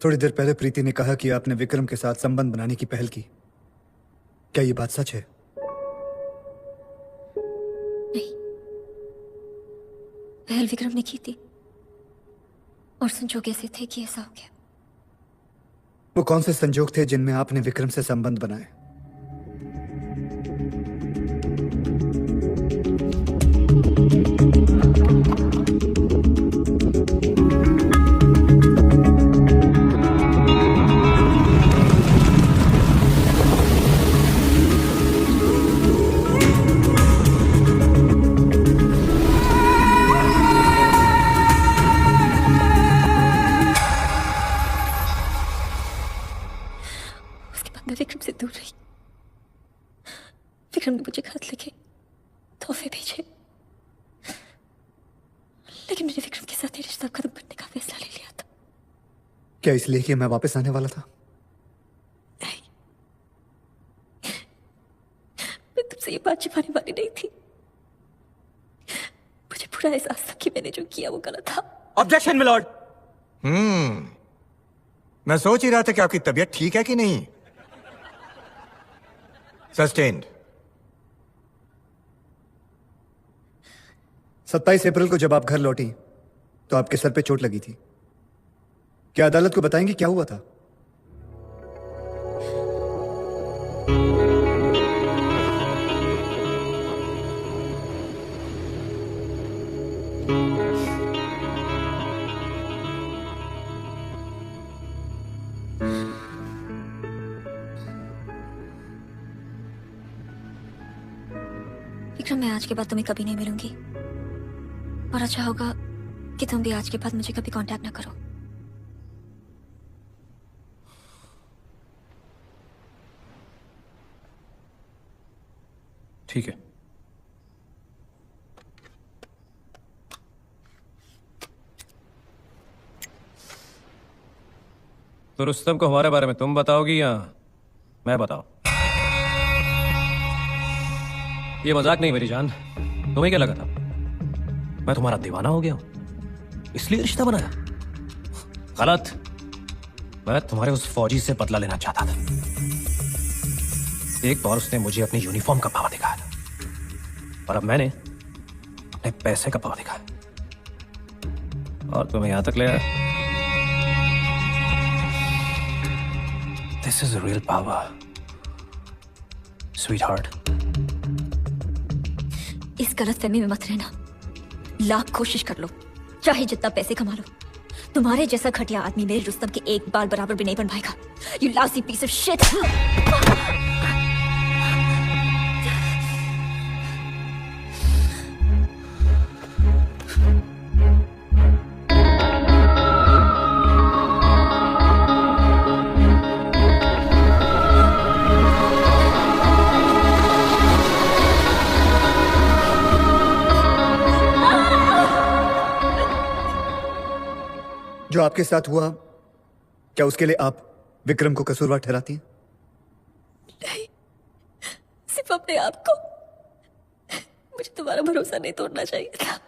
थोड़ी देर पहले प्रीति ने कहा कि आपने विक्रम के साथ संबंध बनाने की पहल की। क्या ये बात सच है? नहीं, पहल विक्रम ने की थी और संजोग ऐसे थे कि ऐसा हो गया। वो कौन से संजोग थे जिनमें आपने विक्रम से संबंध बनाए? विक्रम से दूर रही। विक्रम ने मुझे खत लिखे, तोहफे भेजे, लेकिन मैंने विक्रम के साथ ये रिश्ता खत्म करने का फैसला ले लिया था। क्या इसलिए कि मैं वापस आने वाला था? नहीं, मैं तुमसे ये बात छिपाने वाली नहीं थी। मुझे पूरा एहसास था कि मैंने जो किया वो गलत था। Objection milord. मैं सोच ही रहा था कि आपकी तबीयत ठीक है कि नहीं। सस्टेन्ड। 27 अप्रैल को जब आप घर लौटी तो आपके सर पे चोट लगी थी। क्या अदालत को बताएंगे क्या हुआ था? विक्रम, मैं आज के बाद तुम्हें कभी नहीं मिलूंगी, और अच्छा होगा कि तुम भी आज के बाद मुझे कभी कांटेक्ट ना करो। ठीक है। तो रुस्तम को हमारे बारे में तुम बताओगी या मैं बताऊं? ये मजाक नहीं मेरी जान। तुम्हें क्या लगा था मैं तुम्हारा दीवाना हो गया हूं इसलिए रिश्ता बनाया? गलत। मैं तुम्हारे उस फौजी से बदला लेना चाहता था। एक बार उसने मुझे अपनी यूनिफॉर्म का पावर दिखाया था, और अब मैंने अपने पैसे का पावर दिखाया, और तुम्हें यहां तक ले आया। This is a real power, sweet heart. इस गलतफहमी में मत रहना। लाख कोशिश कर लो, चाहे जितना पैसे कमा लो, तुम्हारे जैसा घटिया आदमी मेरे रुस्तम के एक बाल बराबर भी नहीं बन पाएगा। You lousy piece of shit. जो आपके साथ हुआ, क्या उसके लिए आप विक्रम को कसूरवार ठहराती हैं? नहीं, सिर्फ अपने आप को। मुझे तुम्हारा भरोसा नहीं तोड़ना चाहिए था।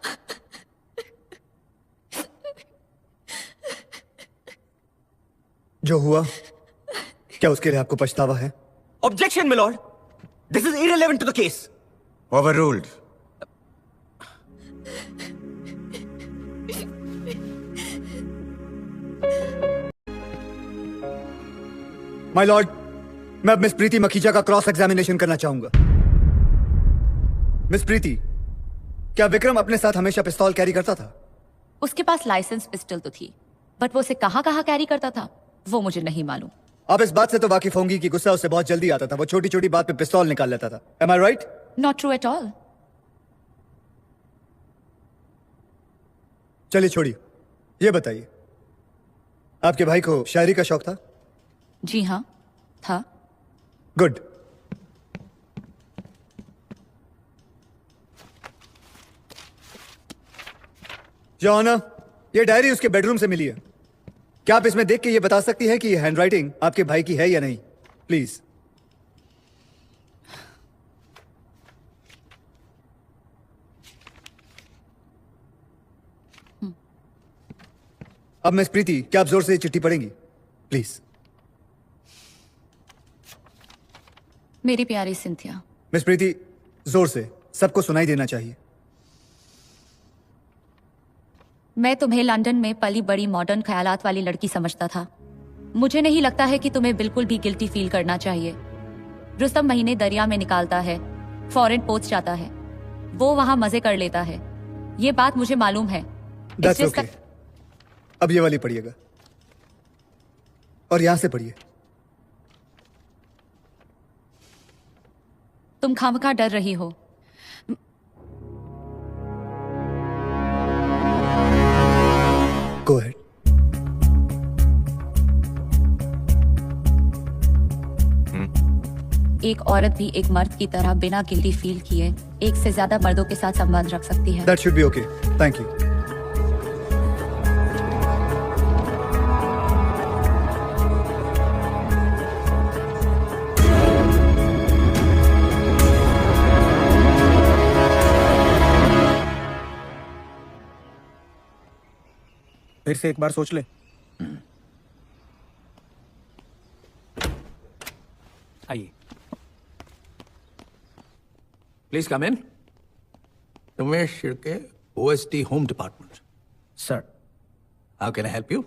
जो हुआ, क्या उसके लिए आपको पछतावा है? Objection milord, this is irrelevant to the case. Overruled. My lord, मैं अब मिस प्रीति मखीजा का क्रॉस एग्जामिनेशन करना चाहूंगा। मिस प्रीति, क्या विक्रम अपने साथ हमेशा पिस्तौल कैरी करता था? उसके पास लाइसेंस पिस्टल तो थी, बट वो उसे कहां कहां कैरी करता था वो मुझे नहीं मालूम। आप इस बात से तो वाकिफ होंगी कि गुस्सा उससे बहुत जल्दी आता था। वो छोटी छोटी बात पे पिस्तौल निकाल लेता था। Am I right? Not true at all. चलिए छोड़िए, ये बताइए, आपके भाई को शायरी का शौक था? जी हाँ, था। गुड। योर ऑनर, ये डायरी उसके बेडरूम से मिली है। क्या आप इसमें देख के ये बता सकती है कि ये हैंडराइटिंग आपके भाई की है या नहीं? प्लीज। अब मिस प्रीति, क्या आप जोर से ये चिट्ठी पढ़ेंगी? प्लीज। मेरी प्यारी सिंथिया। मिस प्रीति, जोर से, सबको सुनाई देना चाहिए। मैं तुम्हें लंदन में पली बड़ी मॉडर्न ख्यालात वाली लड़की समझता था। मुझे नहीं लगता है कि तुम्हें बिल्कुल भी गिल्टी फील करना चाहिए। रुस्तम महीने दरिया में निकालता है, फॉरेन पहुंच जाता है, वो वहां मजे कर लेता है। ये बात मुझे मालूम है। That's okay. अब ये वाली पढ़िएगा और यहां से पढ़िए। तुम खामखा डर रही हो। Go ahead. एक औरत भी एक मर्द की तरह बिना गिल्टी फील किए एक से ज्यादा मर्दों के साथ संबंध रख सकती है। That should be okay. Thank you. फिर से एक बार सोच ले। आइए, please come in. Ramesh Shirke, OSD home department. Sir, how can I help you?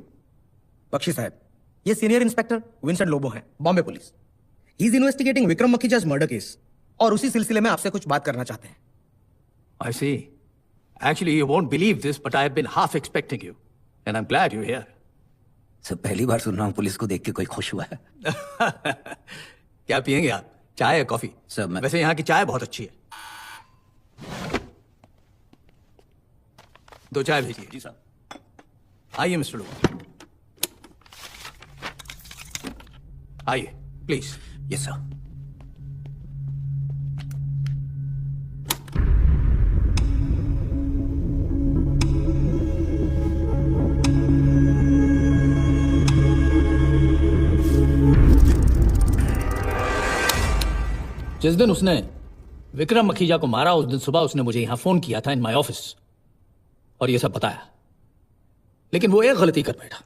Bakshi साहब, ये सीनियर इंस्पेक्टर विंसेंट लोबो हैं, Bombay police. He is investigating Vikram Makhija's murder case और उसी सिलसिले में आपसे कुछ बात करना चाहते हैं। I see. Actually, you won't believe this, but I have been half expecting you. And I'm glad you're here. Sir, पहली बार सुन रहा हूँ पुलिस को देख के कोई खुश हुआ है। क्या पियेंगे आप? चाय या कॉफी? सर, मैं वैसे यहाँ की चाय बहुत अच्छी है। 2 चाय भेजिए। जी साहब। आइए मिस्टर लोबो। आइए प्लीज। Yes sir. जिस दिन उसने विक्रम मखीजा को मारा उस दिन सुबह उसने मुझे यहां फोन किया था इन माय ऑफिस और ये सब बताया। लेकिन वो एक गलती कर बैठा।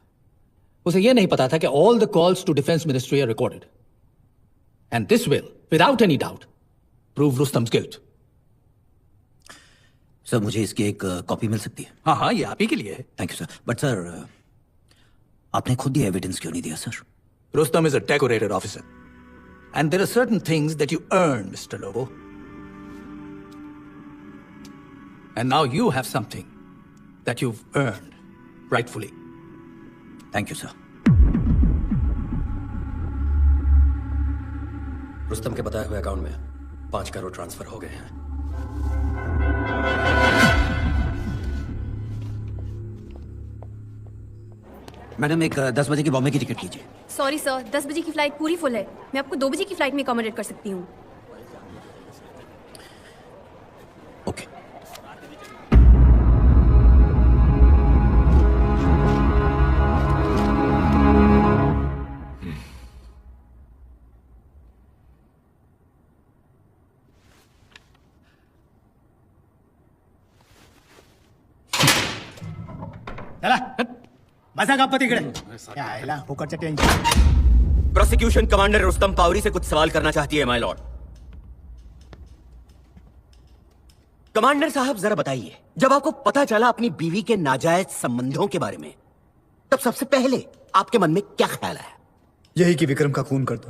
उसे यह नहीं पता था कि all the calls to defence ministry are recorded and this will without any doubt prove Rustom's guilt. Sir, मुझे इसकी एक कॉपी मिल सकती है? हाँ हाँ, ये आप ही के लिए है। Thank you sir. But sir, आपने खुद ये एविडेंस क्यों नहीं दिया sir? Rustam is a decorated officer and there are certain things that you earn, Mr. Lobo. And now you have something that you've earned rightfully. Thank you, sir. Rustam के बताए हुए account में 5 करोड़ ट्रांसफर हो गए हैं। मैडम, एक 10 बजे की बॉम्बे की टिकट कीजिए। सॉरी सर, 10 बजे की फ्लाइट पूरी फुल है। मैं आपको 2 बजे की फ्लाइट में अकोमोडेट कर सकती हूँ। ओके। चला बसा गप्पा तिकडे यायला फुकटचं tension. Prosecution commander Rustam Pavri से कुछ सवाल करना चाहती है माय लॉर्ड. कमांडर साहब जरा बताइए, जब आपको पता चला अपनी बीवी के नाजायज संबंधों के बारे में, तब सबसे पहले आपके मन में क्या ख्याल आया? यही कि विक्रम का खून कर दो.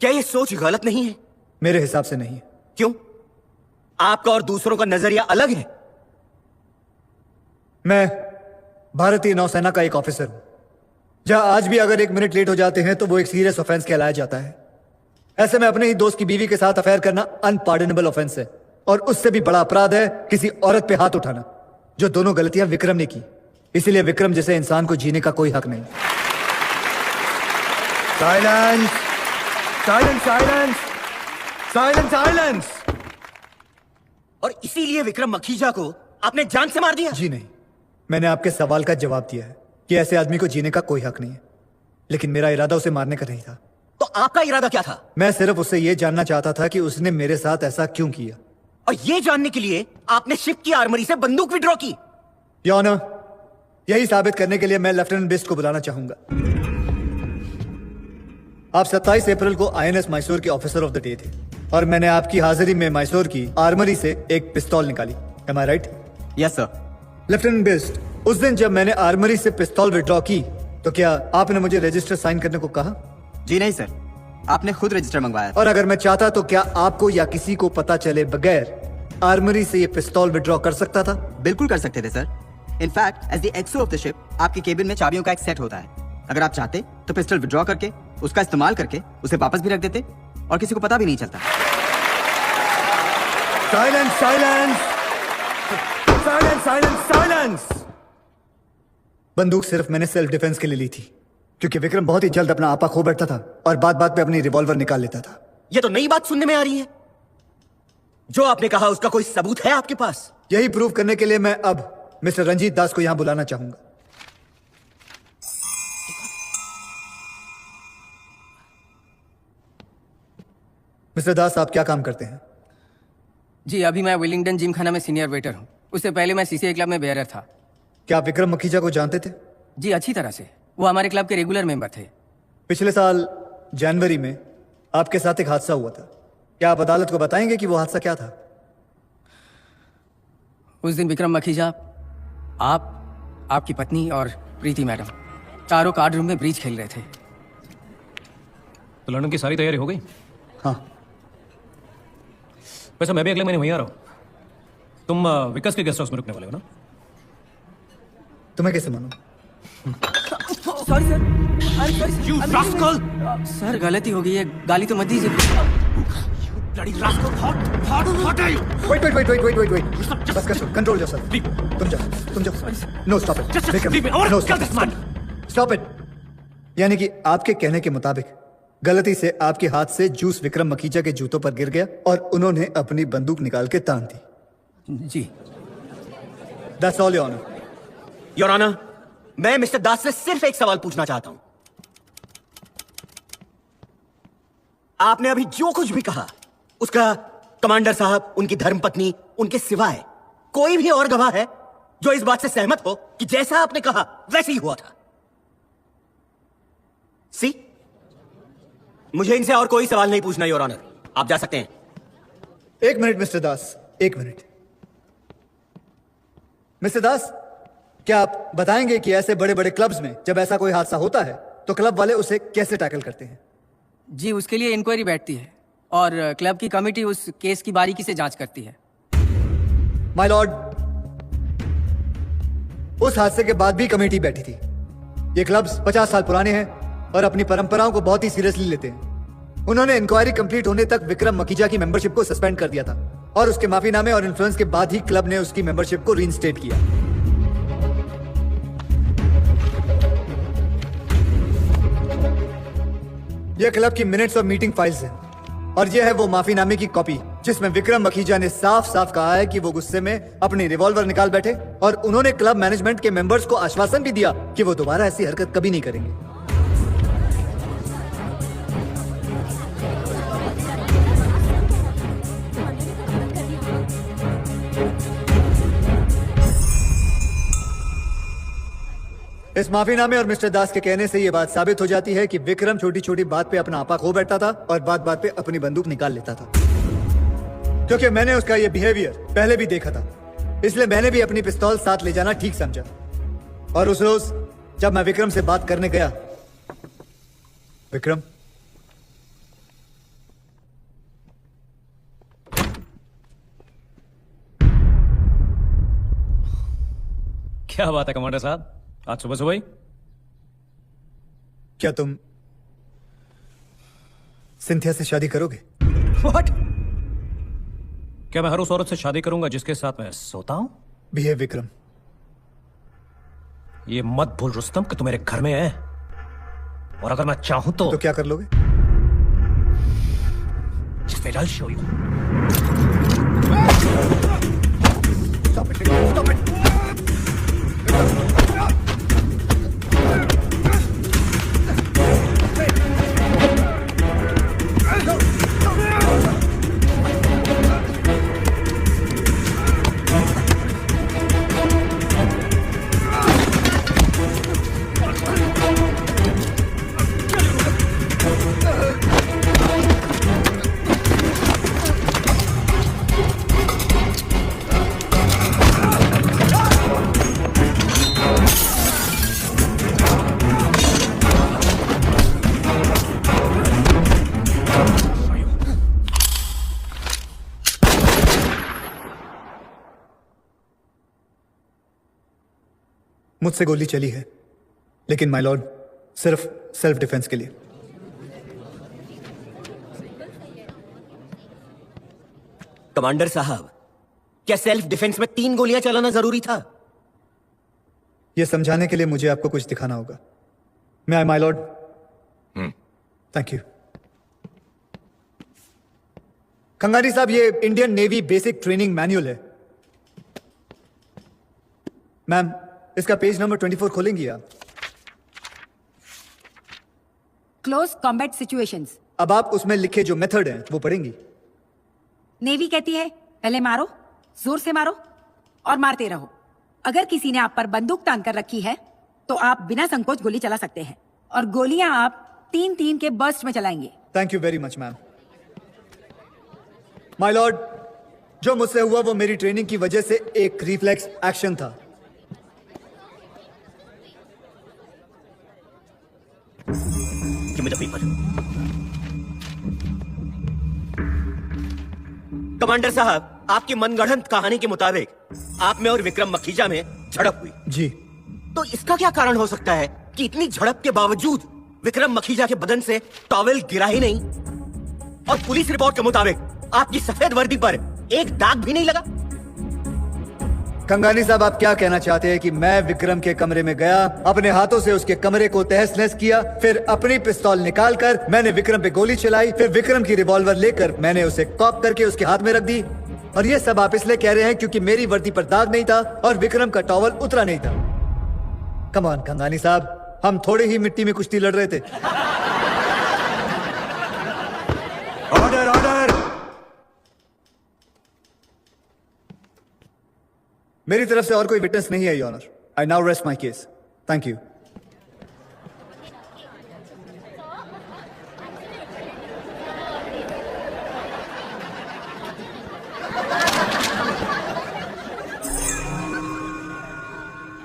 क्या ये सोच गलत नहीं है? मेरे हिसाब से नहीं है. क्यों? आपका और दूसरों का नजरिया अलग है. मैं भारतीय नौसेना का एक ऑफिसर हूं, जहां आज भी अगर 1 मिनट लेट हो जाते हैं तो वो एक सीरियस ऑफेंस कहलाया जाता है. ऐसे में अपने ही दोस्त की बीवी के साथ अफेयर करना अनपार्डनेबल ऑफेंस है, और उससे भी बड़ा अपराध है किसी औरत पे हाथ उठाना, जो दोनों गलतियां विक्रम ने की. इसीलिए विक्रम जैसे इंसान को जीने का कोई हक नहीं. Silence silence silence silence silence. और इसीलिए विक्रम मखीजा को आपने जान से मार दिया? जी नहीं, मैंने आपके सवाल का जवाब दिया है कि ऐसे आदमी को जीने का कोई हक नहीं है, लेकिन मेरा इरादा उसे मारने का नहीं था. तो आपका इरादा क्या था? मैं सिर्फ उससे यह जानना चाहता था कि उसने मेरे साथ ऐसा क्यों किया. और यह जानने के लिए आपने शिप की आर्मरी से बंदूक विड्रॉ की? योर ऑनर, यही साबित करने के लिए मैं लेफ्टिनेंट बिस्ट को बुलाना चाहूंगा. आप 27 अप्रैल को INS मैसूर के ऑफिसर ऑफ द डे थे, और मैंने आपकी हाजिरी में मैसूर की आर्मरी से एक पिस्तौल निकाली. Am I right? Yes sir. Lieutenant Bisht, उस दिन जब मैंने आर्मरी से पिस्तौल विड्रॉ की तो क्या आपने मुझे रजिस्टर साइन करने को कहा? जी नहीं सर, आपने खुद रजिस्टर मंगवाया. और अगर मैं चाहता तो क्या आपको या किसी को पता चले बगैर आर्मरी से ये पिस्तौल विड्रॉ कर सकता था? बिल्कुल कर सकते थे sir. In fact as the XO of the ship आपके केबिन में चाबियों का एक सेट होता है. अगर आप चाहते तो पिस्टल विड्रॉ करके उसका इस्तेमाल करके उसे वापस भी रख देते और किसी को पता भी नहीं चलता. Silence silence silence silence silence. बंदूक सिर्फ मैंने सेल्फ डिफेंस के लिए ली थी, क्योंकि विक्रम बहुत ही जल्द अपना आपा खो बैठता था और बात बात पे अपनी रिवॉल्वर निकाल लेता था. यह तो नई बात सुनने में आ रही है. जो आपने कहा उसका कोई सबूत है आपके पास? यही प्रूव करने के लिए मैं अब मिस्टर रंजीत दास को यहां बुलाना चाहूंगा. मिस्टर दास, आप क्या काम करते हैं? जी अभी मैं विलिंगडन जिम खाना में सीनियर वेटर हूँ. उससे पहले मैं CCI क्लब में बेयरर था. क्या आप विक्रम मखीजा को जानते थे? जी अच्छी तरह से. वो हमारे क्लब के रेगुलर मेंबर थे. पिछले साल जनवरी में आपके साथ एक हादसा हुआ था. क्या आप अदालत को बताएंगे कि वो हादसा क्या था? उस दिन विक्रम मखीजा, आप, आपकी पत्नी और प्रीति मैडम चारों कार्ड रूम में ब्रीच खेल रहे थे. तो लड़ने की सारी तैयारी हो गई? हाँ. वैसे मैं भी अगले महीने वहीं आ रहा हूँ. तुम विकास के गेस्ट हाउस में रुकने वाले हो ना? तुम्हें कैसे मालूम? Sorry sir. You rascal! Sir गलती हो गई है. गाली तो मत दीजिए. Bloody rascal! What are you? Wait. बस कर, कंट्रोल योरसेल्फ. तुम जाओ. No stop it. Vikram, no stop it. यानी कि आपके कहने के मुताबिक गलती से आपके हाथ से जूस विक्रम मखीजा के जूतों पर गिर गया और उन्होंने अपनी बंदूक निकाल के तान दी. जी. That's all, Your Honor. Your honour, मैं मिस्टर दास से सिर्फ एक सवाल पूछना चाहता हूं. आपने अभी जो कुछ भी कहा उसका कमांडर साहब, उनकी धर्मपत्नी, उनके सिवाय कोई भी और गवाह है जो इस बात से सहमत हो कि जैसा आपने कहा वैसे ही हुआ था? सी, मुझे इनसे और कोई सवाल नहीं पूछना योर ऑनर. आप जा सकते हैं. एक मिनट मिस्टर दास, एक मिनट. मिस्टर दास, क्या आप बताएंगे कि ऐसे बड़े बड़े क्लब्स में जब ऐसा कोई हादसा होता है तो क्लब वाले उसे कैसे टैकल करते हैं? जी उसके लिए इंक्वायरी बैठती है और क्लब की कमेटी उस केस की बारीकी से जांच करती है. माय लॉर्ड, उस हादसे के बाद भी कमेटी बैठी थी. ये क्लब्स 50 साल पुराने हैं और अपनी परंपराओं को बहुत ही सीरियसली लेते हैं. उन्होंने इंक्वायरी कंप्लीट होने तक विक्रम मखीजा की मेंबरशिप को सस्पेंड कर दिया था और उसके माफीनामे और इन्फ्लुएंस के बाद ही क्लब ने उसकी मेंबरशिप को रीइंस्टेट किया. यह क्लब की मिनट्स और मीटिंग फाइल्स हैं और यह है वो माफीनामे की कॉपी जिसमें विक्रम मखीजा ने साफ साफ कहा है कि वो गुस्से में अपनी रिवॉल्वर निकाल बैठे और उन्होंने क्लब मैनेजमेंट के मेंबर्स को आश्वासन भी दिया कि वो दोबारा ऐसी हरकत कभी नहीं करेंगे. इस माफीनामे और मिस्टर दास के कहने से ये बात साबित हो जाती है कि विक्रम छोटी छोटी बात पे अपना आपा खो बैठता था और बात बात पे अपनी बंदूक निकाल लेता था। क्योंकि मैंने उसका ये बिहेवियर पहले भी देखा था, इसलिए मैंने भी अपनी पिस्तौल साथ ले जाना ठीक समझा। और उस रोज जब मैं विक्रम से बात करने गया, विक्रम क्या बात है कमांडर साहब, आज सुबह सुबह ही? क्या तुम सिंथिया से शादी करोगे? What? क्या मैं हर उस औरत से शादी करूंगा जिसके साथ मैं सोता हूं? बिहेव विक्रम। ये मत भूल रुस्तम कि तू मेरे घर में है, और अगर मैं चाहूं तो क्या कर लोगे? Just wait, I'll show you. Stop it, Vic. Stop it. मुझसे गोली चली है, लेकिन माय लॉर्ड सिर्फ सेल्फ डिफेंस के लिए। कमांडर साहब, क्या सेल्फ डिफेंस में 3 गोलियां चलाना जरूरी था? यह समझाने के लिए मुझे आपको कुछ दिखाना होगा। मैं my lord. Thank you. Khangani साहब, ये Indian navy basic training manual है। मैम, इसका पेज नंबर 24 खोलेंगी आप? Close combat situations. अब आप उसमें लिखे जो मेथड हैं वो पढ़ेंगी। नेवी कहती है पहले मारो, जोर से मारो और मारते रहो। अगर किसी ने आप पर बंदूक तान कर रखी है तो आप बिना संकोच गोली चला सकते हैं, और गोलियां आप 3-3 के बर्स्ट में चलाएंगे। Thank you very much ma'am. My Lord, जो मुझसे हुआ वो मेरी ट्रेनिंग की वजह से एक रिफ्लेक्स एक्शन था। Give me the paper. Commander साहब, आपकी मनगढ़ंत कहानी के मुताबिक आप में और विक्रम मखीजा में झड़प हुई। जी। तो इसका क्या कारण हो सकता है कि इतनी झड़प के बावजूद विक्रम मखीजा के बदन से टॉवेल गिरा ही नहीं, और पुलिस रिपोर्ट के मुताबिक आपकी सफेद वर्दी पर एक दाग भी नहीं लगा? कंगानी साहब, आप क्या कहना चाहते हैं कि मैं विक्रम के कमरे में गया, अपने हाथों से उसके कमरे को तहस नहस किया, फिर अपनी पिस्तौल निकालकर मैंने विक्रम पे गोली चलाई, फिर विक्रम की रिवॉल्वर लेकर मैंने उसे कॉक करके उसके हाथ में रख दी, और ये सब आप इसलिए कह रहे हैं क्योंकि मेरी वर्दी पर दाग नहीं था और विक्रम का टॉवल उतरा नहीं था? कम ऑन कंगानी साहब, हम थोड़े ही मिट्टी में कुश्ती लड़ रहे थे। Order order. मेरी तरफ से और कोई विटनेस नहीं है your honour. I now rest my case. Thank you.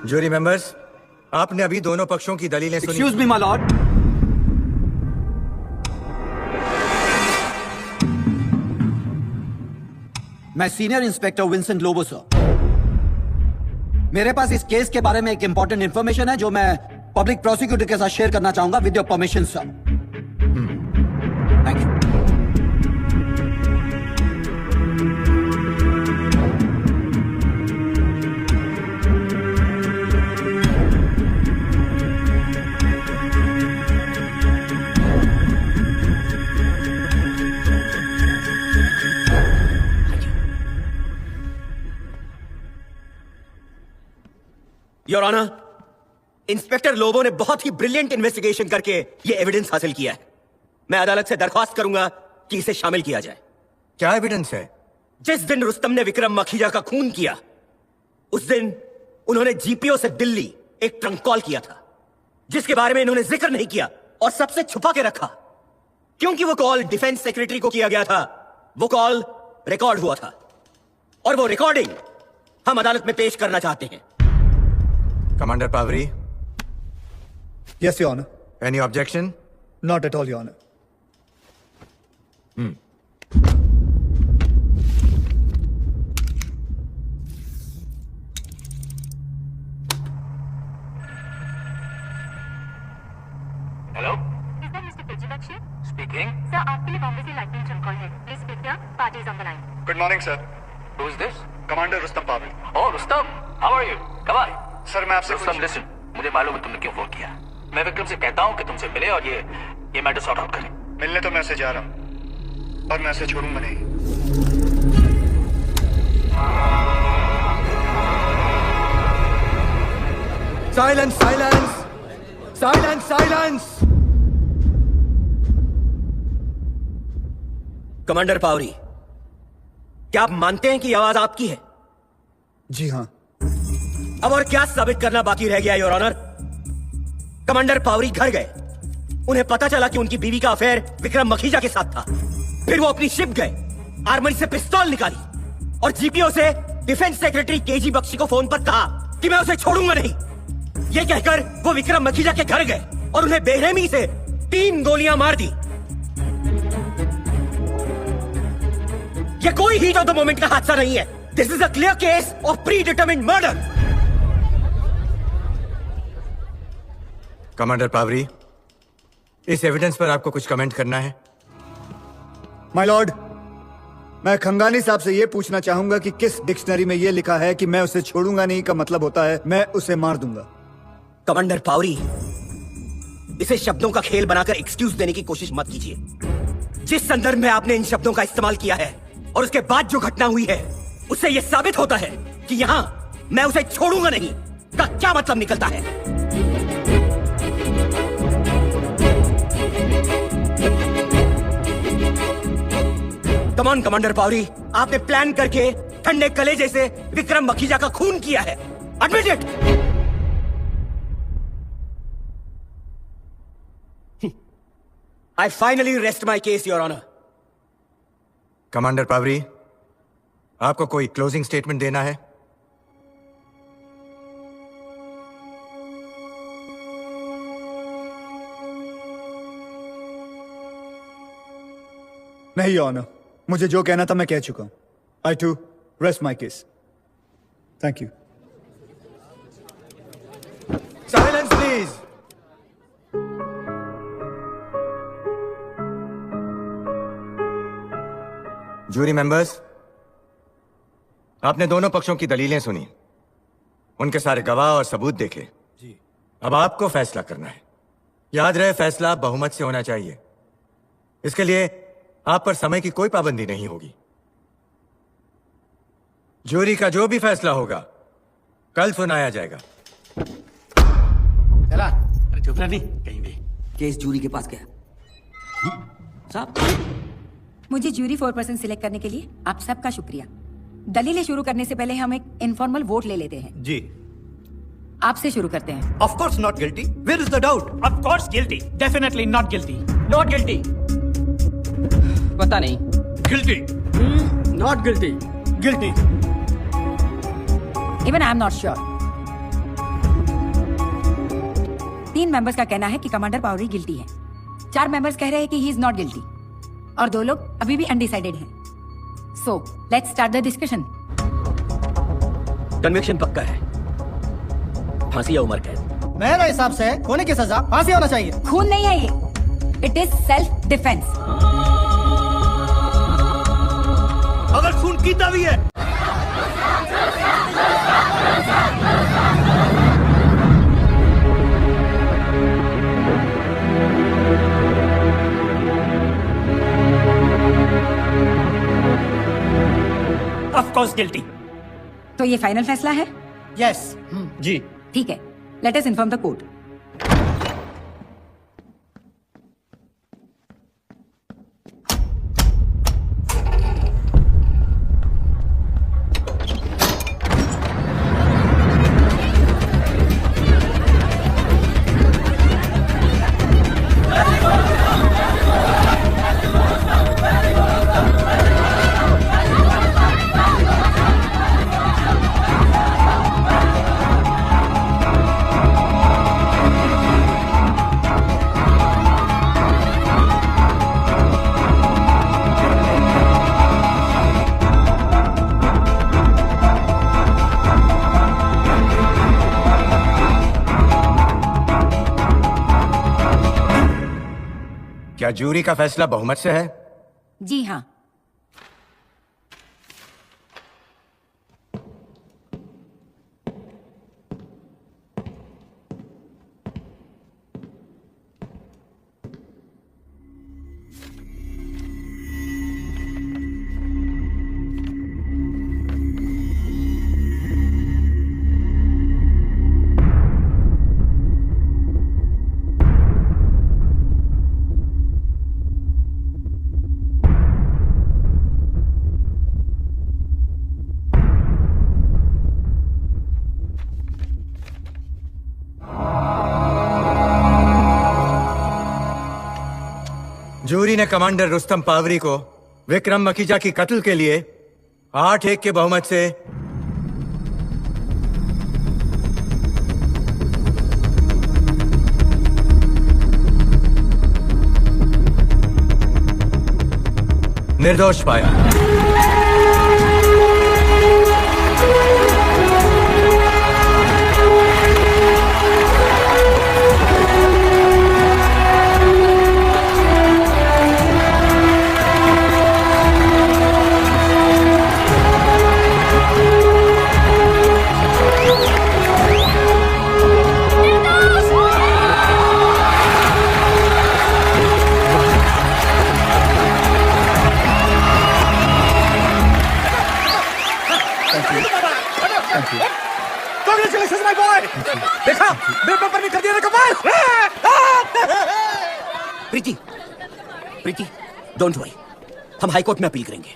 Jury members, आपने अभी दोनों पक्षों की दलीलें सुनी। Excuse me my lord. मैं senior inspector Vincent Lobo sir. मेरे पास इस केस के बारे में एक इंपॉर्टेंट इंफॉर्मेशन है जो मैं पब्लिक प्रोसिक्यूटर के साथ शेयर करना चाहूंगा with your permission sir. Thank you. Your honour, inspector Lobo ने बहुत ही ब्रिलियंट इन्वेस्टिगेशन करके ये एविडेंस हासिल किया है। मैं अदालत से दरख्वास्त करूंगा कि इसे शामिल किया जाए। क्या एविडेंस है? जिस दिन रुस्तम ने विक्रम मखीजा का खून किया, उस दिन उन्होंने जीपीओ से दिल्ली एक ट्रंक कॉल किया था। जिसके बारे में इन्होंने जिक्र नहीं किया और सबसे छुपा के रखा, क्योंकि वो कॉल डिफेंस सेक्रेटरी को किया गया था, वो कॉल रिकॉर्ड हुआ था और वो रिकॉर्डिंग हम अदालत में पेश करना चाहते हैं। Commander Pavri. Yes, Your Honor. Any objection? Not at all, Your Honor. Hello, Mr. Pichilakshi speaking. Sir, आपके लिए बॉम्बे से लाइटनिंग ट्रम कॉल है. Please speak here. Party is on the line. Good morning, sir. Who is this? Commander Rustam Pavri. Oh, Rustam. How are you? Come on. Sir मैं आपसे Rustam, listen. मुझे मालूम है तुमने क्यों फोन किया. मैं विक्रम से कहता हूँ कि तुमसे मिले और ये मैटर सॉर्ट आउट करें. मिलने तो मैं ऐसे जा रहा हूँ और मैं ऐसे छोड़ूंगा नहीं. Silence, silence, silence, silence. Commander Pavri, क्या आप मानते हैं कि ये आवाज आपकी है? जी हाँ. अब और क्या साबित करना बाकी रह गया योर ऑनर? कमांडर पावरी घर गए, उन्हें पता चला कि उनकी बीवी का अफेयर विक्रम मखीजा के साथ था. फिर वो अपनी शिप गए, आर्मरी से पिस्तौल निकाली और जीपीओ से डिफेंस सेक्रेटरी केजी बख्शी को फोन पर कहा कि मैं उसे छोड़ूंगा नहीं. ये कहकर वो विक्रम मखीजा के घर गए और उन्हें बेरहमी से 3 गोलियां मार दी. ये कोई हीट ऑफ द मोमेंट का हादसा नहीं है. This is a clear case of predetermined murder. Commander Pavri, इस एविडेंस पर आपको कुछ कमेंट करना है? माय लॉर्ड, मैं खंगानी साहब से यह पूछना चाहूंगा कि किस डिक्शनरी में यह लिखा है कि मैं उसे छोड़ूंगा नहीं का मतलब होता है मैं उसे मार दूंगा. कमांडर पावरी, इसे शब्दों का खेल बनाकर एक्सक्यूज देने की कोशिश मत कीजिए. जिस संदर्भ में आपने इन शब्दों का इस्तेमाल किया है और उसके बाद जो घटना हुई है, उससे यह साबित होता है कि यहां मैं उसे छोड़ूंगा नहीं का क्या मतलब निकलता है. कम ऑन कमांडर पावरी, आपने प्लान करके ठंडे कलेजे से विक्रम मखीजा का खून किया है. Admit it. I finally rest my case, Your Honor. Commander Pavri, आपको कोई क्लोजिंग स्टेटमेंट देना है? नहीं योर ऑनर, मुझे जो कहना था मैं कह चुका हूं. I too rest my case. Thank you. Silence, please. Jury members, आपने दोनों पक्षों की दलीलें सुनी, उनके सारे गवाह और सबूत देखे. जी. अब आपको फैसला करना है. याद रहे, फैसला बहुमत से होना चाहिए. इसके लिए आप पर समय की कोई पाबंदी नहीं होगी. जूरी का जो भी फैसला होगा कल सुनाया जाएगा. चला. अरे चुप रह, नहीं कहीं भी. केस जूरी के पास गया. साहब, मुझे ज्यूरी 4% सिलेक्ट करने के लिए आप सबका शुक्रिया. दलीलें शुरू करने से पहले हम एक इनफॉर्मल वोट ले लेते हैं. जी. आपसे शुरू करते हैं. Of course not guilty. Where is the doubt? Of course guilty. Definitely not guilty. Not guilty. पता नहीं. Guilty. Not guilty. Guilty. Even I am not sure. 3 members का कहना है कि कमांडर पावरी गिल्टी है. 4 मेंबर्स कह रहे हैं कि ही इज नॉट गिल्टी और 2 लोग अभी भी अनडिसाइडेड हैं. So let's start the discussion. Conviction पक्का है. फांसी या उम्र कैद? मेरे हिसाब से होने की सजा फांसी होना चाहिए. खून नहीं है ये, इट इज सेल्फ डिफेंस. अगर खून पीता भी है. Of course guilty. तो ये फाइनल फैसला है? यस. जी. ठीक है, let us inform the court. क्या जूरी का फैसला बहुमत से है? जी हाँ। जूरी ने कमांडर रुस्तम पावरी को विक्रम मकीजा की कत्ल के लिए 8-1 के बहुमत से निर्दोष पाया। Congratulations, my boy! देखा, मेरे पेपर में कर दिया ना कमाल! प्रीति, प्रीति, डोंट वरी, हम हाई कोर्ट में अपील करेंगे।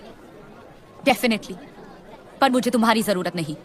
डेफिनेटली, पर मुझे तुम्हारी जरूरत नहीं।